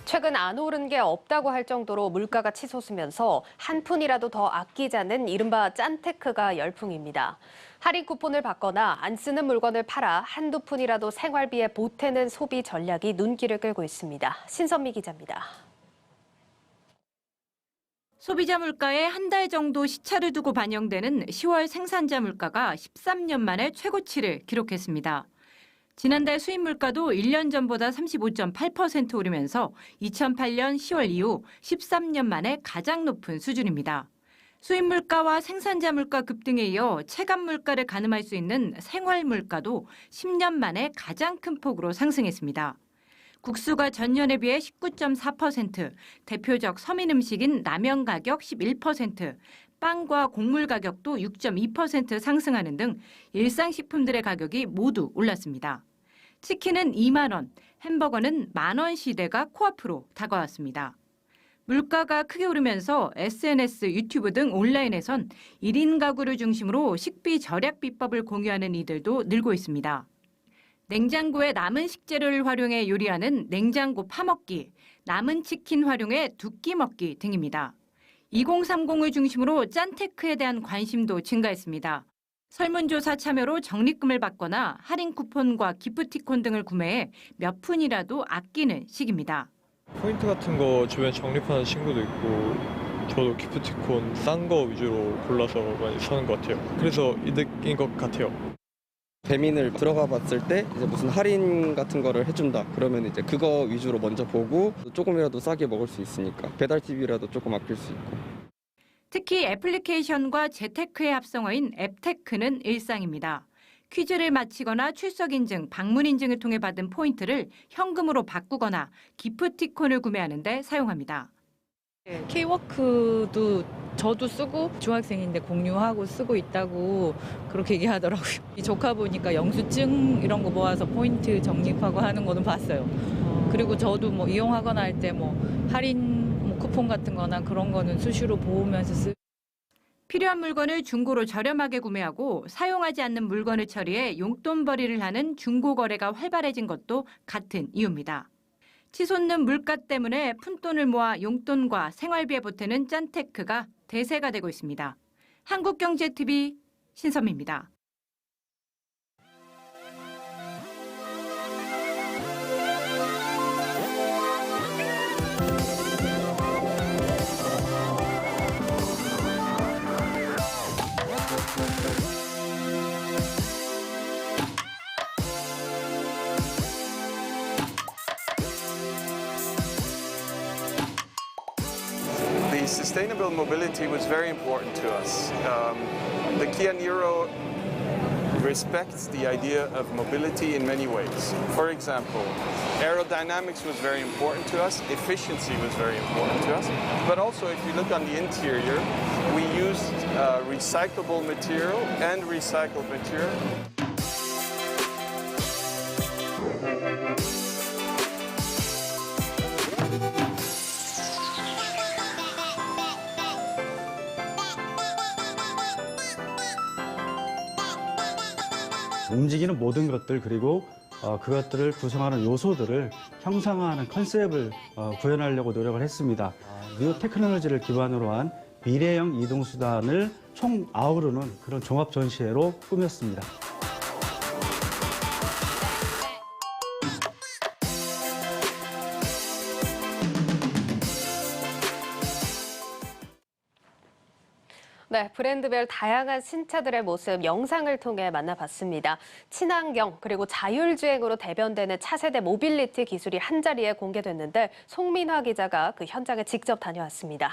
최근 안 오른 게 없다고 할 정도로 물가가 치솟으면서 한 푼이라도 더 아끼자는 이른바 짠테크가 열풍입니다. 할인 쿠폰을 받거나 안 쓰는 물건을 팔아 한두 푼이라도 생활비에 보태는 소비 전략이 눈길을 끌고 있습니다. 신선미 기자입니다. 소비자 물가에 한 달 정도 시차를 두고 반영되는 10월 생산자 물가가 13년 만에 최고치를 기록했습니다. 지난달 수입 물가도 1년 전보다 35.8% 오르면서 2008년 10월 이후 13년 만에 가장 높은 수준입니다. 수입 물가와 생산자 물가 급등에 이어 체감 물가를 가늠할 수 있는 생활 물가도 10년 만에 가장 큰 폭으로 상승했습니다. 국수가 전년에 비해 19.4%, 대표적 서민 음식인 라면 가격 11%, 빵과 곡물 가격도 6.2% 상승하는 등 일상식품들의 가격이 모두 올랐습니다. 치킨은 2만 원, 햄버거는 만원 시대가 코앞으로 다가왔습니다. 물가가 크게 오르면서 SNS, 유튜브 등 온라인에선 1인 가구를 중심으로 식비 절약 비법을 공유하는 이들도 늘고 있습니다. 냉장고에 남은 식재료를 활용해 요리하는 냉장고 파먹기, 남은 치킨 활용해 두 끼 먹기 등입니다. 2030을 중심으로 짠테크에 대한 관심도 증가했습니다. 설문조사 참여로 적립금을 받거나 할인 쿠폰과 기프티콘 등을 구매해 몇 푼이라도 아끼는 시기입니다. 포인트 같은 거 주변에 적립하는 친구도 있고, 저도 기프티콘 싼 거 위주로 골라서 많이 사는 것 같아요. 그래서 이득인 것 같아요. 배민을 들어가 봤을 때 이제 무슨 할인 같은 거를 해준다 그러면 이제 그거 위주로 먼저 보고 조금이라도 싸게 먹을 수 있으니까 배달 TV라도 조금 아낄 수 있고. 특히 애플리케이션과 재테크의 합성어인 앱테크는 일상입니다. 퀴즈를 마치거나 출석 인증, 방문 인증을 통해 받은 포인트를 현금으로 바꾸거나 기프티콘을 구매하는 데 사용합니다. K워크도 저도 쓰고 중학생인데 공유하고 쓰고 있다고 그렇게 얘기하더라고요. 조카 보니까 영수증 이런 거 모아서 포인트 적립하고 하는 거는 봤어요. 그리고 저도 뭐 이용하거나 할 때 뭐 할인 쿠폰 같은 거나 그런 거는 수시로 보면서 쓰고. 필요한 물건을 중고로 저렴하게 구매하고 사용하지 않는 물건을 처리해 용돈벌이를 하는 중고거래가 활발해진 것도 같은 이유입니다. 치솟는 물가 때문에 푼돈을 모아 용돈과 생활비에 보태는 짠테크가 대세가 되고 있습니다. 한국경제TV 신선미입니다. sustainable mobility was very important to us. The Kia Niro respects the idea of mobility in many ways. For example, aerodynamics was very important to us, efficiency was very important to us, but also if you look on the interior, we used recyclable material and recycled material. 움직이는 모든 것들 그리고 그것들을 구성하는 요소들을 형상화하는 컨셉을 구현하려고 노력을 했습니다. 뉴 테크놀로지를 기반으로 한 미래형 이동수단을 총 아우르는 그런 종합 전시회로 꾸몄습니다. 네, 브랜드별 다양한 신차들의 모습 영상을 통해 만나봤습니다. 친환경 그리고 자율주행으로 대변되는 차세대 모빌리티 기술이 한자리에 공개됐는데 송민화 기자가 그 현장에 직접 다녀왔습니다.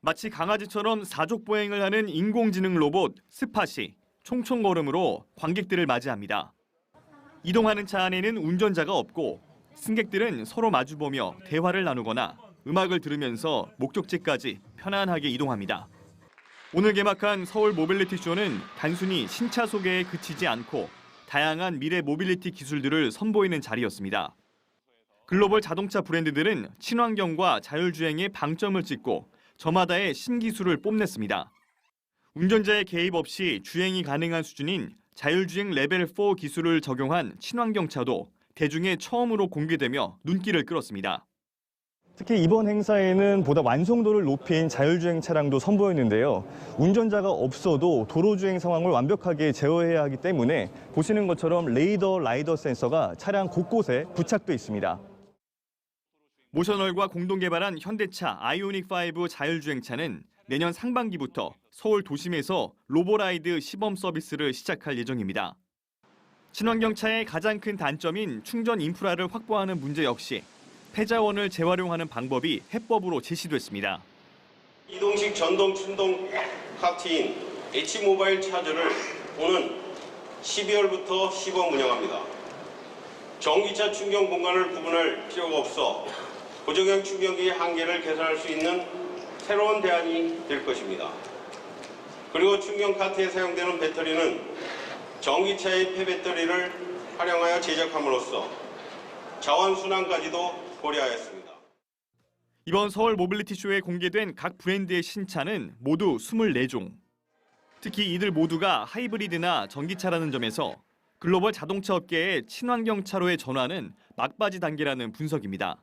마치 강아지처럼 사족보행을 하는 인공지능 로봇 스팟이 총총걸음으로 관객들을 맞이합니다. 이동하는 차 안에는 운전자가 없고 승객들은 서로 마주보며 대화를 나누거나 음악을 들으면서 목적지까지 편안하게 이동합니다. 오늘 개막한 서울 모빌리티 쇼는 단순히 신차 소개에 그치지 않고 다양한 미래 모빌리티 기술들을 선보이는 자리였습니다. 글로벌 자동차 브랜드들은 친환경과 자율주행에 방점을 찍고 저마다의 신기술을 뽐냈습니다. 운전자의 개입 없이 주행이 가능한 수준인 자율주행 레벨 4 기술을 적용한 친환경차도 대중에 처음으로 공개되며 눈길을 끌었습니다. 특히 이번 행사에는 보다 완성도를 높인 자율주행 차량도 선보였는데요. 운전자가 없어도 도로주행 상황을 완벽하게 제어해야 하기 때문에 보시는 것처럼 레이더 라이더 센서가 차량 곳곳에 부착돼 있습니다. 모셔널과 공동 개발한 현대차 아이오닉5 자율주행차는 내년 상반기부터 서울 도심에서 로보라이드 시범 서비스를 시작할 예정입니다. 친환경차의 가장 큰 단점인 충전 인프라를 확보하는 문제 역시 폐자원을 재활용하는 방법이 해법으로 제시됐습니다. 이동식 전동 충동 카트인 H모바일 차저를 오는 12월부터 시범 운영합니다. 전기차 충전 공간을 구분할 필요가 없어 고정형 충전기의 한계를 개선할 수 있는 새로운 대안이 될 것입니다. 그리고 충전 카트에 사용되는 배터리는 전기차의 폐배터리를 활용하여 제작함으로써 자원 순환까지도 고려하였습니다. 이번 서울 모빌리티 쇼에 공개된 각 브랜드의 신차는 모두 24종. 특히 이들 모두가 하이브리드나 전기차라는 점에서 글로벌 자동차 업계의 친환경 차로의 전환은 막바지 단계라는 분석입니다.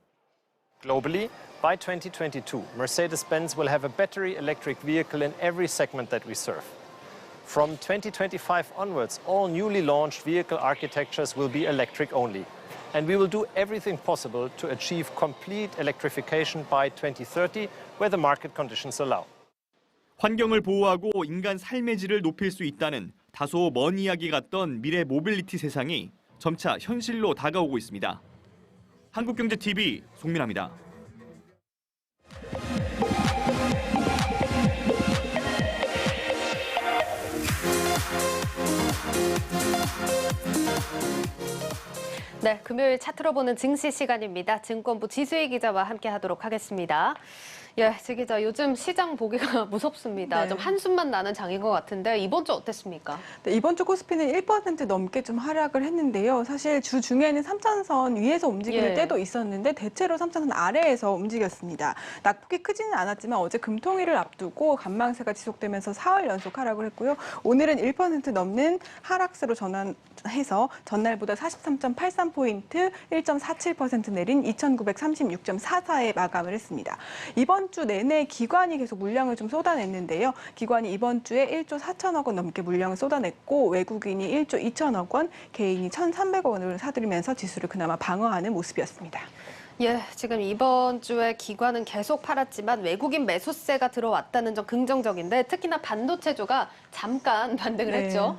Globally, by 2022, Mercedes-Benz will have a battery electric vehicle in every segment that we serve. From 2025 onwards, all newly launched vehicle architectures will be electric only. And we will do everything possible to achieve complete electrification by 2030, where the market conditions allow. 환경을 보호하고 인간 삶의 질을 높일 수 있다는 다소 먼 이야기 같던 미래 모빌리티 세상이 점차 현실로 다가오고 있습니다. 한국경제TV 송민아입니다. 네, 금요일 차트로 보는 증시 시간입니다. 증권부 지수희 기자와 함께하도록 하겠습니다. 예, 지 기자, 요즘 시장 보기가 무섭습니다. 네. 좀 한숨만 나는 장인 것 같은데 이번 주 어땠습니까? 네, 이번 주 코스피는 1% 넘게 좀 하락을 했는데요. 사실 주 중에는 3차선 위에서 움직이는 때도 있었는데 대체로 3차선 아래에서 움직였습니다. 낙폭이 크지는 않았지만 어제 금통일을 앞두고 간망세가 지속되면서 4월 연속 하락을 했고요. 오늘은 1% 넘는 하락세로 전환해서 전날보다 43.83포인트 1.47% 내린 2,936.44에 마감을 했습니다. 이번 주 내내 기관이 계속 물량을 좀 쏟아냈는데요. 기관이 이번 주에 1조 4천억 원 넘게 물량을 쏟아냈고 외국인이 1조 2천억 원, 개인이 1,300억 원을 사들이면서 지수를 그나마 방어하는 모습이었습니다. 예, 지금 이번 주에 기관은 계속 팔았지만 외국인 매수세가 들어왔다는 점 긍정적인데 특히나 반도체주가 잠깐 반등을 했죠.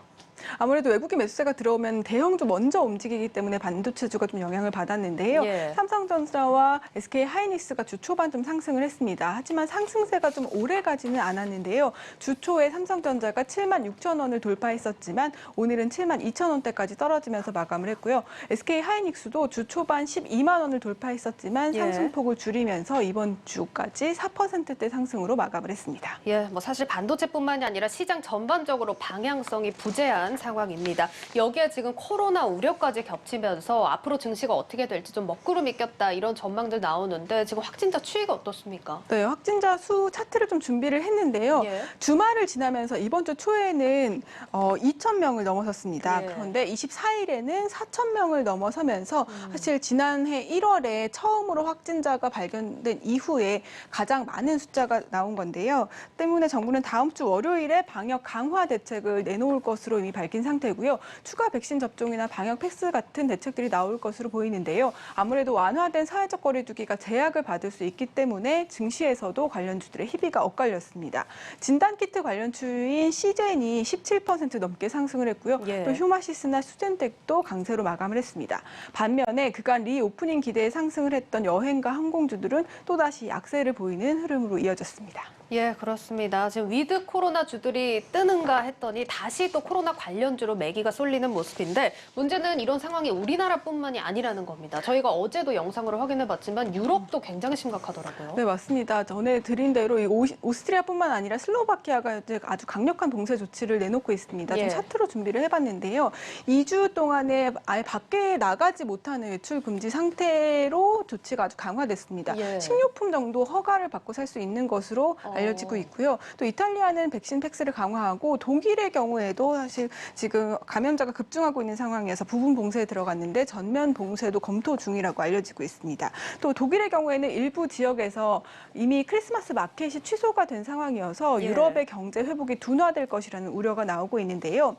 아무래도 외국인 매수세가 들어오면 대형주 먼저 움직이기 때문에 반도체주가 좀 영향을 받았는데요. 예. 삼성전자와 SK하이닉스가 주 초반 좀 상승을 했습니다. 하지만 상승세가 좀 오래 가지는 않았는데요. 주 초에 삼성전자가 76,000원을 돌파했었지만 오늘은 72,000원대까지 떨어지면서 마감을 했고요. SK하이닉스도 주 초반 12만 원을 돌파했었지만 예. 상승폭을 줄이면서 이번 주까지 4%대 상승으로 마감을 했습니다. 예, 뭐 사실 반도체뿐만이 아니라 시장 전반적으로 방향성이 부재한 상황입니다. 여기에 지금 코로나 우려까지 겹치면서 앞으로 증시가 어떻게 될지 좀 먹구름이 꼈다 이런 전망들 나오는데 지금 확진자 추이가 어떻습니까? 네, 확진자 수 차트를 좀 준비를 했는데요. 예. 주말을 지나면서 이번 주 초에는 2,000명을 넘어섰습니다. 예. 그런데 24일에는 4,000명을 넘어서면서 사실 지난해 1월에 처음으로 확진자가 발견된 이후에 가장 많은 숫자가 나온 건데요. 때문에 정부는 다음 주 월요일에 방역 강화 대책을 내놓을 것으로 이미 밝힌 상태고요. 추가 백신 접종이나 방역 패스 같은 대책들이 나올 것으로 보이는데요. 아무래도 완화된 사회적 거리두기가 제약을 받을 수 있기 때문에 증시에서도 관련주들의 희비가 엇갈렸습니다. 진단키트 관련주인 시젠이 17% 넘게 상승을 했고요. 예. 또 휴마시스나 수젠텍도 강세로 마감을 했습니다. 반면에 그간 리오프닝 기대에 상승을 했던 여행과 항공주들은 또다시 약세를 보이는 흐름으로 이어졌습니다. 예, 그렇습니다. 지금 위드 코로나 주들이 뜨는가 했더니 다시 또 코로나 관련주로 매기가 쏠리는 모습인데 문제는 이런 상황이 우리나라뿐만이 아니라는 겁니다. 저희가 어제도 영상으로 확인해봤지만 유럽도 굉장히 심각하더라고요. 네, 맞습니다. 전에 드린 대로 이 오스트리아뿐만 아니라 슬로바키아가 이제 아주 강력한 봉쇄 조치를 내놓고 있습니다. 예. 좀 차트로 준비를 해봤는데요. 2주 동안에 아예 밖에 나가지 못하는 외출 금지 상태로 조치가 아주 강화됐습니다. 예. 식료품 정도 허가를 받고 살 수 있는 것으로 알려지고 있고요. 또 이탈리아는 백신 팩스를 강화하고 독일의 경우에도 사실 지금 감염자가 급증하고 있는 상황이어서 부분 봉쇄에 들어갔는데 전면 봉쇄도 검토 중이라고 알려지고 있습니다. 또 독일의 경우에는 일부 지역에서 이미 크리스마스 마켓이 취소가 된 상황이어서 예. 유럽의 경제 회복이 둔화될 것이라는 우려가 나오고 있는데요.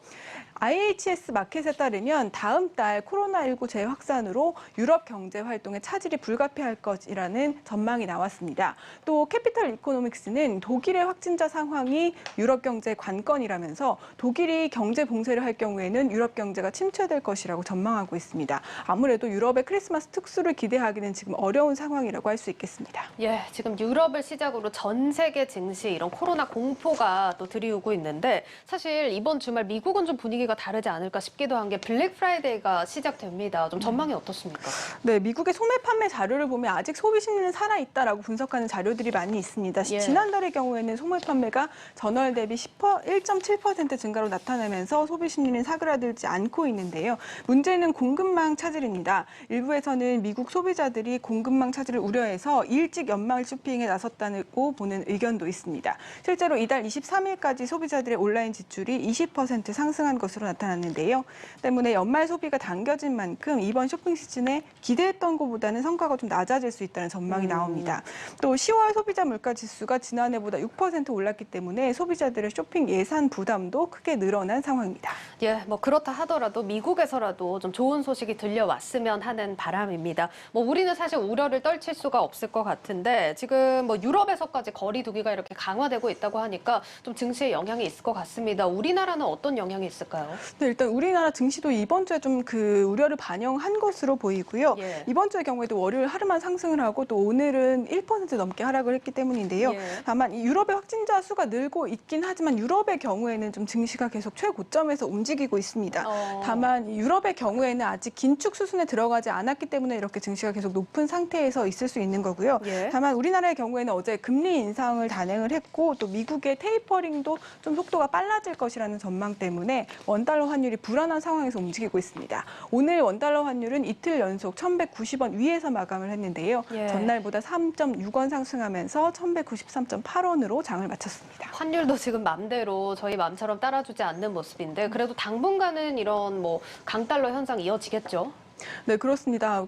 IHS 마켓에 따르면 다음 달 코로나19 재확산으로 유럽 경제 활동에 차질이 불가피할 것이라는 전망이 나왔습니다. 또 캐피털 이코노믹스는 독일의 확진자 상황이 유럽 경제의 관건이라면서 독일이 경제 봉쇄를 할 경우에는 유럽 경제가 침체될 것이라고 전망하고 있습니다. 아무래도 유럽의 크리스마스 특수를 기대하기는 지금 어려운 상황이라고 할 수 있겠습니다. 예, 지금 유럽을 시작으로 전 세계 증시 이런 코로나 공포가 또 들이우고 있는데 사실 이번 주말 미국은 좀 분위기가 다르지 않을까 싶기도 한 게 블랙 프라이데이가 시작됩니다. 좀 전망이 어떻습니까? 네, 미국의 소매 판매 자료를 보면 아직 소비 심리는 살아있다라고 분석하는 자료들이 많이 있습니다. 예. 지난달의 경우에는 소매 판매가 전월 대비 1.7% 증가로 나타나면서 소비 심리는 사그라들지 않고 있는데요. 문제는 공급망 차질입니다. 일부에서는 미국 소비자들이 공급망 차질을 우려해서 일찍 연말 쇼핑에 나섰다고 보는 의견도 있습니다. 실제로 이달 23일까지 소비자들의 온라인 지출이 20% 상승한 것으로 나타났는데요. 때문에 연말 소비가 당겨진 만큼 이번 쇼핑 시즌에 기대했던 것보다는 성과가 좀 낮아질 수 있다는 전망이 나옵니다. 또 10월 소비자 물가 지수가 지난해보다 6% 올랐기 때문에 소비자들의 쇼핑 예산 부담도 크게 늘어난 상황입니다. 예, 뭐 그렇다 하더라도 미국에서라도 좀 좋은 소식이 들려왔으면 하는 바람입니다. 뭐 우리는 사실 우려를 떨칠 수가 없을 것 같은데 지금 뭐 유럽에서까지 거리두기가 이렇게 강화되고 있다고 하니까 좀 증시에 영향이 있을 것 같습니다. 우리나라는 어떤 영향이 있을까요? 네, 일단 우리나라 증시도 이번 주에 좀 그 우려를 반영한 것으로 보이고요. 예. 이번 주의 경우에도 월요일 하루만 상승을 하고 또 오늘은 1% 넘게 하락을 했기 때문인데요. 예. 다만 이 유럽의 확진자 수가 늘고 있긴 하지만 유럽의 경우에는 좀 증시가 계속 최고점에서 움직이고 있습니다. 다만 유럽의 경우에는 아직 긴축 수순에 들어가지 않았기 때문에 이렇게 증시가 계속 높은 상태에서 있을 수 있는 거고요. 예. 다만 우리나라의 경우에는 어제 금리 인상을 단행을 했고 또 미국의 테이퍼링도 좀 속도가 빨라질 것이라는 전망 때문에 원달러 환율이 불안한 상황에서 움직이고 있습니다. 오늘 원달러 환율은 이틀 연속 1,190원 위에서 마감을 했는데요. 예. 전날보다 3.6원 상승하면서 1,193.8원으로 장을 마쳤습니다. 환율도 지금 맘대로 저희 맘처럼 따라주지 않는 모습인데 그래도 당분간은 이런 뭐 강달러 현상 이어지겠죠? 네, 그렇습니다.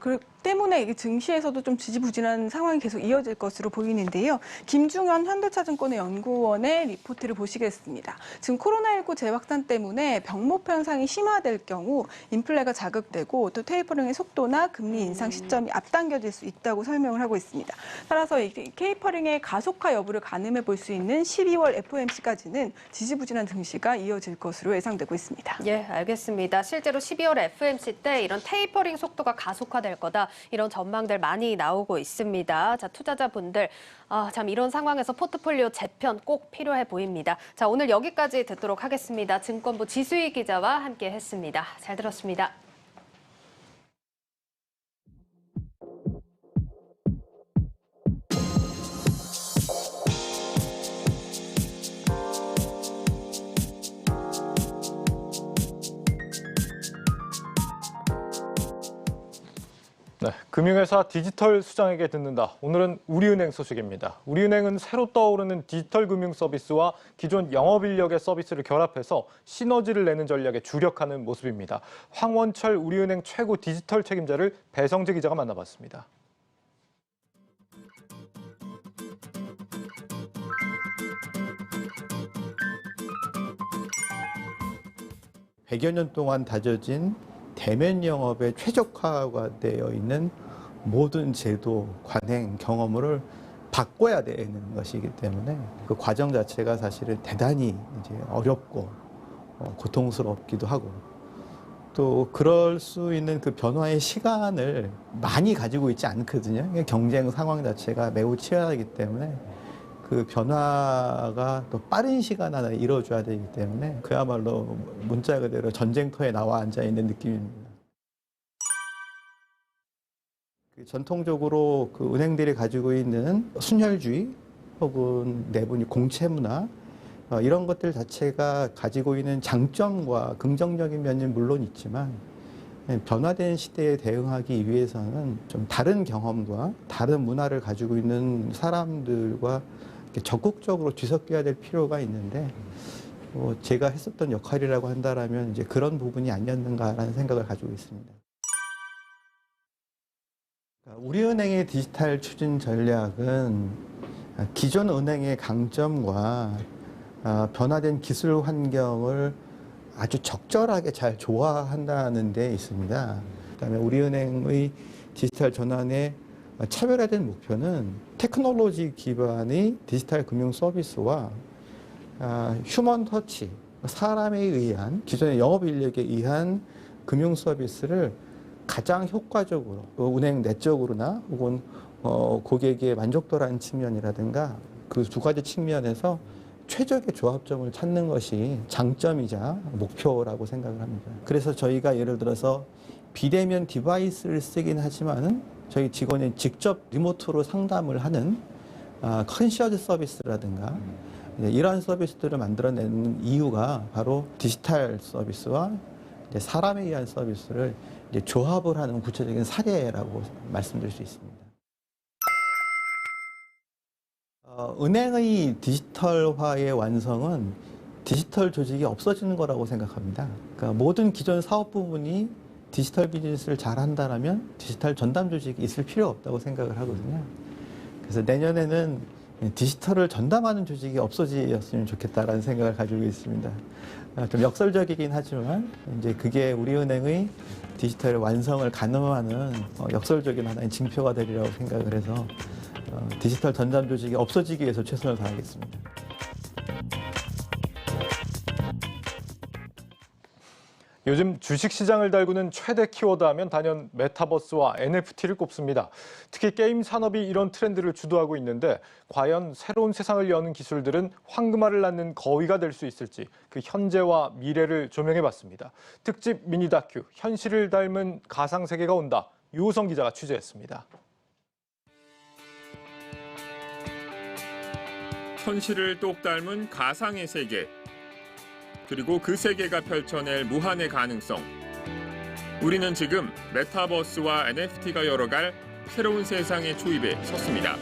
때문에 이게 증시에서도 좀 지지부진한 상황이 계속 이어질 것으로 보이는데요. 김중현 현대차증권의 연구원의 리포트를 보시겠습니다. 지금 코로나19 재확산 때문에 병목 현상이 심화될 경우 인플레가 자극되고 또 테이퍼링의 속도나 금리 인상 시점이 앞당겨질 수 있다고 설명을 하고 있습니다. 따라서 이 테이퍼링의 가속화 여부를 가늠해 볼 수 있는 12월 FOMC까지는 지지부진한 증시가 이어질 것으로 예상되고 있습니다. 예, 알겠습니다. 실제로 12월 FOMC 때 이런 테이퍼링 속도가 가속화될 거다 이런 전망들 많이 나오고 있습니다. 자, 투자자분들 참 이런 상황에서 포트폴리오 재편 꼭 필요해 보입니다. 자, 오늘 여기까지 듣도록 하겠습니다. 증권부 지수희 기자와 함께했습니다. 잘 들었습니다. 네, 금융회사 디지털 수장에게 듣는다. 오늘은 우리은행 소식입니다. 우리은행은 새로 떠오르는 디지털 금융 서비스와 기존 영업인력의 서비스를 결합해서 시너지를 내는 전략에 주력하는 모습입니다. 황원철 우리은행 최고 디지털 책임자를 배성재 기자가 만나봤습니다. (100여 년) 동안 다져진 대면 영업에 최적화가 되어 있는 모든 제도, 관행, 경험을 바꿔야 되는 것이기 때문에 그 과정 자체가 사실은 대단히 이제 어렵고 고통스럽기도 하고 또 그럴 수 있는 그 변화의 시간을 많이 가지고 있지 않거든요. 경쟁 상황 자체가 매우 치열하기 때문에 그 변화가 또 빠른 시간 안에 이루어져야 되기 때문에 그야말로 문자 그대로 전쟁터에 나와 앉아 있는 느낌입니다. 전통적으로 그 은행들이 가지고 있는 순혈주의 혹은 내부의 공채 문화 이런 것들 자체가 가지고 있는 장점과 긍정적인 면은 물론 있지만 변화된 시대에 대응하기 위해서는 좀 다른 경험과 다른 문화를 가지고 있는 사람들과 적극적으로 뒤섞여야 될 필요가 있는데 제가 했었던 역할이라고 한다면 이제 그런 부분이 아니었는가라는 생각을 가지고 있습니다. 우리은행의 디지털 추진 전략은 기존 은행의 강점과 변화된 기술 환경을 아주 적절하게 잘 조화한다는 데 있습니다. 그다음에 우리은행의 디지털 전환의 차별화된 목표는 테크놀로지 기반의 디지털 금융 서비스와 휴먼 터치, 사람에 의한 기존의 영업 인력에 의한 금융 서비스를 가장 효과적으로 은행 내적으로나 혹은 고객의 만족도라는 측면이라든가 그 두 가지 측면에서 최적의 조합점을 찾는 것이 장점이자 목표라고 생각을 합니다. 그래서 저희가 예를 들어서 비대면 디바이스를 쓰긴 하지만은 저희 직원이 직접 리모트로 상담을 하는 컨시어즈 서비스라든가 이러한 서비스들을 만들어내는 이유가 바로 디지털 서비스와 이제 사람에 의한 서비스를 이제 조합을 하는 구체적인 사례라고 말씀드릴 수 있습니다. 은행의 디지털화의 완성은 디지털 조직이 없어지는 거라고 생각합니다. 그러니까 모든 기존 사업 부분이 디지털 비즈니스를 잘 한다면 디지털 전담 조직이 있을 필요가 없다고 생각을 하거든요. 그래서 내년에는 디지털을 전담하는 조직이 없어졌으면 좋겠다라는 생각을 가지고 있습니다. 좀 역설적이긴 하지만 이제 그게 우리은행의 디지털 완성을 가늠하는 역설적인 하나의 징표가 되리라고 생각을 해서 디지털 전담 조직이 없어지기 위해서 최선을 다하겠습니다. 요즘 주식시장을 달구는 최대 키워드 하면 단연 메타버스와 NFT를 꼽습니다. 특히 게임 산업이 이런 트렌드를 주도하고 있는데 과연 새로운 세상을 여는 기술들은 황금알을 낳는 거위가 될 수 있을지 그 현재와 미래를 조명해봤습니다. 특집 미니 다큐 현실을 닮은 가상세계가 온다. 유호성 기자가 취재했습니다. 현실을 똑 닮은 가상의 세계. 그리고 그 세계가 펼쳐낼 무한의 가능성. 우리는 지금 메타버스와 NFT가 열어갈 새로운 세상의 초입에 섰습니다.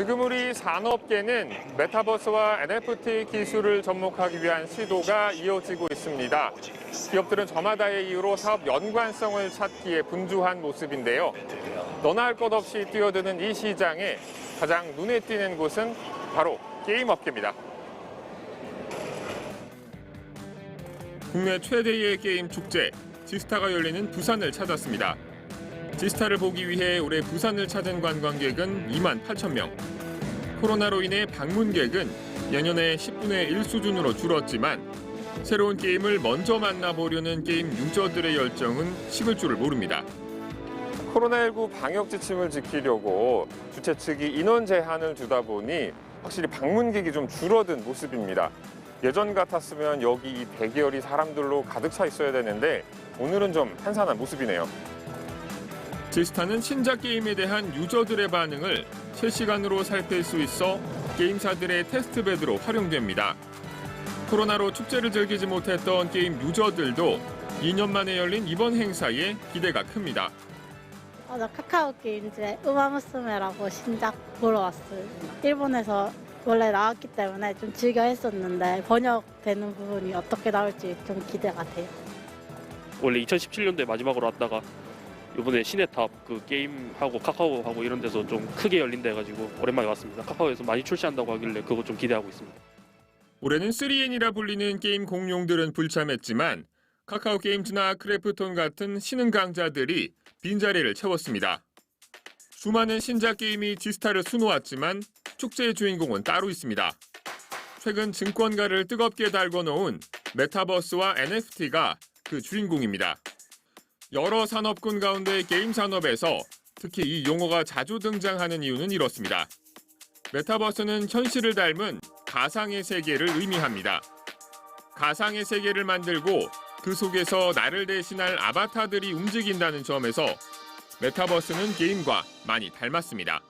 지금 우리 산업계는 메타버스와 NFT 기술을 접목하기 위한 시도가 이어지고 있습니다. 기업들은 저마다의 이유로 사업 연관성을 찾기에 분주한 모습인데요. 너나 할 것 없이 뛰어드는 이 시장에 가장 눈에 띄는 곳은 바로 게임 업계입니다. 국내 최대의 게임 축제, 지스타가 열리는 부산을 찾았습니다. 지스타를 보기 위해 올해 부산을 찾은 관광객은 2만 8천 명. 코로나로 인해 방문객은 예년의 10분의 1 수준으로 줄었지만 새로운 게임을 먼저 만나보려는 게임 유저들의 열정은 식을 줄을 모릅니다. 코로나19 방역 지침을 지키려고 주최 측이 인원 제한을 두다 보니 확실히 방문객이 좀 줄어든 모습입니다. 예전 같았으면 여기 이 대기열이 사람들로 가득 차 있어야 되는데 오늘은 좀 한산한 모습이네요. 지스타는 신작 게임에 대한 유저들의 반응을 실시간으로 살필 수 있어 게임사들의 테스트베드로 활용됩니다. 코로나로 축제를 즐기지 못했던 게임 유저들도 2년 만에 열린 이번 행사에 기대가 큽니다. 저 카카오 게임 이제 우마무스메라고 신작 보러 왔어요. 일본에서 원래 나왔기 때문에 좀 즐겨 했었는데 번역되는 부분이 어떻게 나올지 좀 기대가 돼요. 원래 2017년도에 마지막으로 왔다가 이번에 시네탑 그 게임하고 카카오하고 이런 데서 좀 크게 열린다 해가지고 오랜만에 왔습니다. 카카오에서 많이 출시한다고 하길래 그거 좀 기대하고 있습니다. 올해는 3N이라 불리는 게임 공룡들은 불참했지만 카카오 게임즈나 크래프톤 같은 신흥 강자들이 빈자리를 채웠습니다. 수많은 신작 게임이 지스타를 수놓았지만 축제의 주인공은 따로 있습니다. 최근 증권가를 뜨겁게 달궈놓은 메타버스와 NFT가 그 주인공입니다. 여러 산업군 가운데 게임 산업에서 특히 이 용어가 자주 등장하는 이유는 이렇습니다. 메타버스는 현실을 닮은 가상의 세계를 의미합니다. 가상의 세계를 만들고 그 속에서 나를 대신할 아바타들이 움직인다는 점에서 메타버스는 게임과 많이 닮았습니다.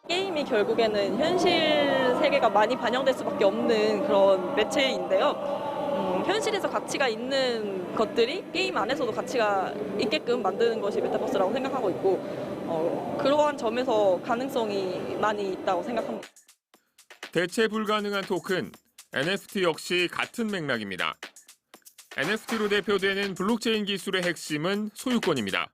게임이 결국에는 현실 세계가 많이 반영될 수밖에 없는 그런 매체인데요. 현실에서 가치가 있는 것들이 게임 안에서도 가치가 있게끔 만드는 것이 메타버스라고 생각하고 있고 그러한 점에서 가능성이 많이 있다고 생각합니다. 대체 불가능한 토큰, NFT 역시 같은 맥락입니다. NFT로 대표되는 블록체인 기술의 핵심은 소유권입니다.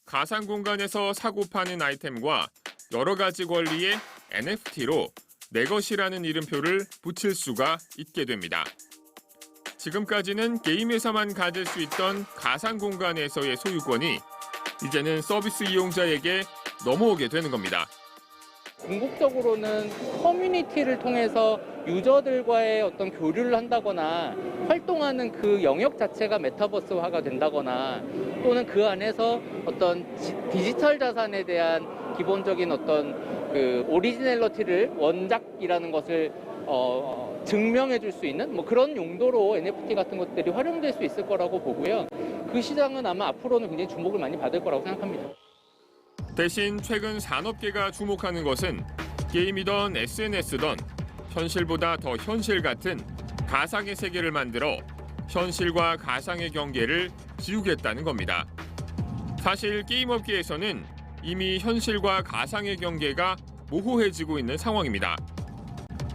가상 공간에서 사고 파는 아이템과 여러 가지 권리에 NFT로 내 것이라는 이름표를 붙일 수가 있게 됩니다. 지금까지는 게임에서만 가질 수 있던 가상 공간에서의 소유권이 이제는 서비스 이용자에게 넘어오게 되는 겁니다. 궁극적으로는 커뮤니티를 통해서 유저들과의 어떤 교류를 한다거나 활동하는 그 영역 자체가 메타버스화가 된다거나 또는 그 안에서 어떤 디지털 자산에 대한 기본적인 어떤 그 오리지널리티를 원작이라는 것을 증명해 줄 수 있는 뭐 그런 용도로 NFT 같은 것들이 활용될 수 있을 거라고 보고요. 그 시장은 아마 앞으로는 굉장히 주목을 많이 받을 거라고 생각합니다. 대신 최근 산업계가 주목하는 것은 게임이던 SNS던 현실보다 더 현실 같은 가상의 세계를 만들어 현실과 가상의 경계를 지우겠다는 겁니다. 사실 게임업계에서는 이미 현실과 가상의 경계가 모호해지고 있는 상황입니다.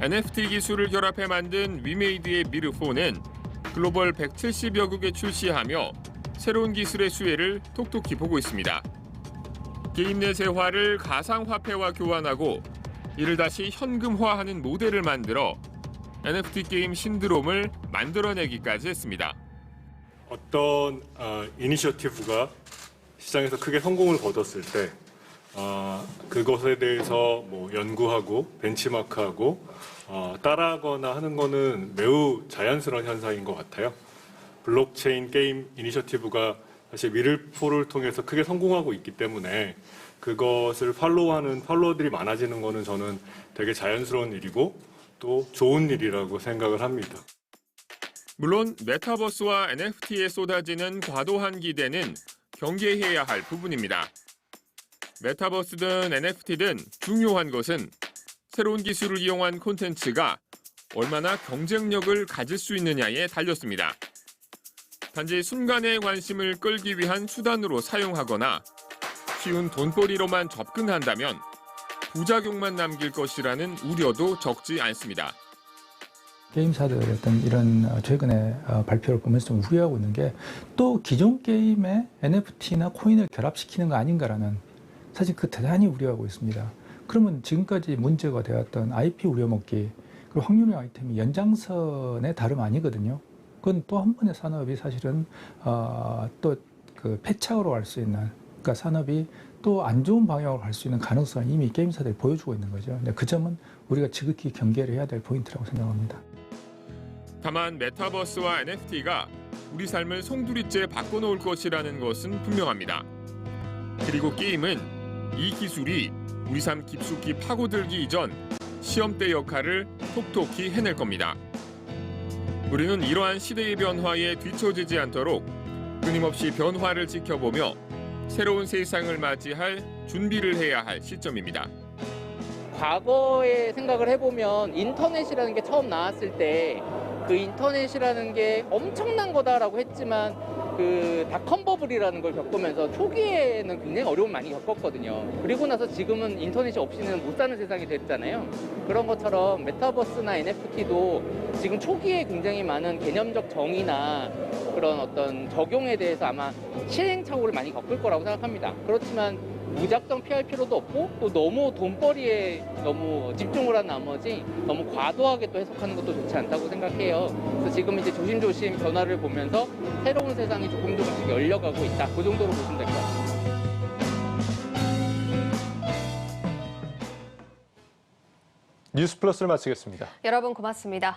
NFT 기술을 결합해 만든 위메이드의 미르4는 글로벌 170여 국에 출시하며 새로운 기술의 수혜를 톡톡히 보고 있습니다. 게임 내 재화를 가상화폐와 교환하고 이를 다시 현금화하는 모델을 만들어 NFT 게임 신드롬을 만들어내기까지 했습니다. 어떤 이니셔티브가 시장에서 크게 성공을 거뒀을 때 그것에 대해서 뭐 연구하고 벤치마크하고 따라하거나 하는 거는 매우 자연스러운 현상인 것 같아요. 블록체인 게임 이니셔티브가 사실 미르4를 통해서 크게 성공하고 있기 때문에 그것을 팔로우하는 팔로워들이 많아지는 거는 저는 되게 자연스러운 일이고 또 좋은 일이라고 생각을 합니다. 물론 메타버스와 NFT에 쏟아지는 과도한 기대는 경계해야 할 부분입니다. 메타버스든 NFT든 중요한 것은 새로운 기술을 이용한 콘텐츠가 얼마나 경쟁력을 가질 수 있느냐에 달렸습니다. 단지 순간의 관심을 끌기 위한 수단으로 사용하거나 쉬운 돈벌이로만 접근한다면 부작용만 남길 것이라는 우려도 적지 않습니다. 게임사들의 어떤 이런 최근에 발표를 보면서 좀 우려하고 있는 게 또 기존 게임에 NFT나 코인을 결합시키는 거 아닌가라는 사실 그 대단히 우려하고 있습니다. 그러면 지금까지 문제가 되었던 IP 우려먹기 그리고 확률형 아이템이 연장선의 다름 아니거든요. 그건 또 한 번의 산업이 사실은 또 그 폐차로 갈 수 있는 그러니까 산업이 또 안 좋은 방향으로 갈 수 있는 가능성을 이미 게임사들이 보여주고 있는 거죠. 근데 그 점은 우리가 지극히 경계를 해야 될 포인트라고 생각합니다. 다만 메타버스와 NFT가 우리 삶을 송두리째 바꿔놓을 것이라는 것은 분명합니다. 그리고 게임은 이 기술이 우리 삶 깊숙이 파고들기 이전 시험대 역할을 톡톡히 해낼 겁니다. 우리는 이러한 시대의 변화에 뒤처지지 않도록 끊임없이 변화를 지켜보며 새로운 세상을 맞이할 준비를 해야 할 시점입니다. 과거에 생각을 해보면 인터넷이라는 게 처음 나왔을 때 그 인터넷이라는 게 엄청난 거다라고 했지만 그 닷컴 버블이라는 걸 겪으면서 초기에는 굉장히 어려움 많이 겪었거든요. 그리고 나서 지금은 인터넷이 없이는 못 사는 세상이 됐잖아요. 그런 것처럼 메타버스나 NFT도 지금 초기에 굉장히 많은 개념적 정의나 그런 어떤 적용에 대해서 아마 시행착오를 많이 겪을 거라고 생각합니다. 그렇지만 무작정 피할 필요도 없고 또 너무 돈벌이에 너무 집중을 한 나머지 너무 과도하게 또 해석하는 것도 좋지 않다고 생각해요. 그래서 지금 이제 조심조심 변화를 보면서 새로운 세상이 조금씩 열려가고 있다. 그 정도로 보시면 될 것 같습니다. 뉴스 플러스를 마치겠습니다. 여러분 고맙습니다.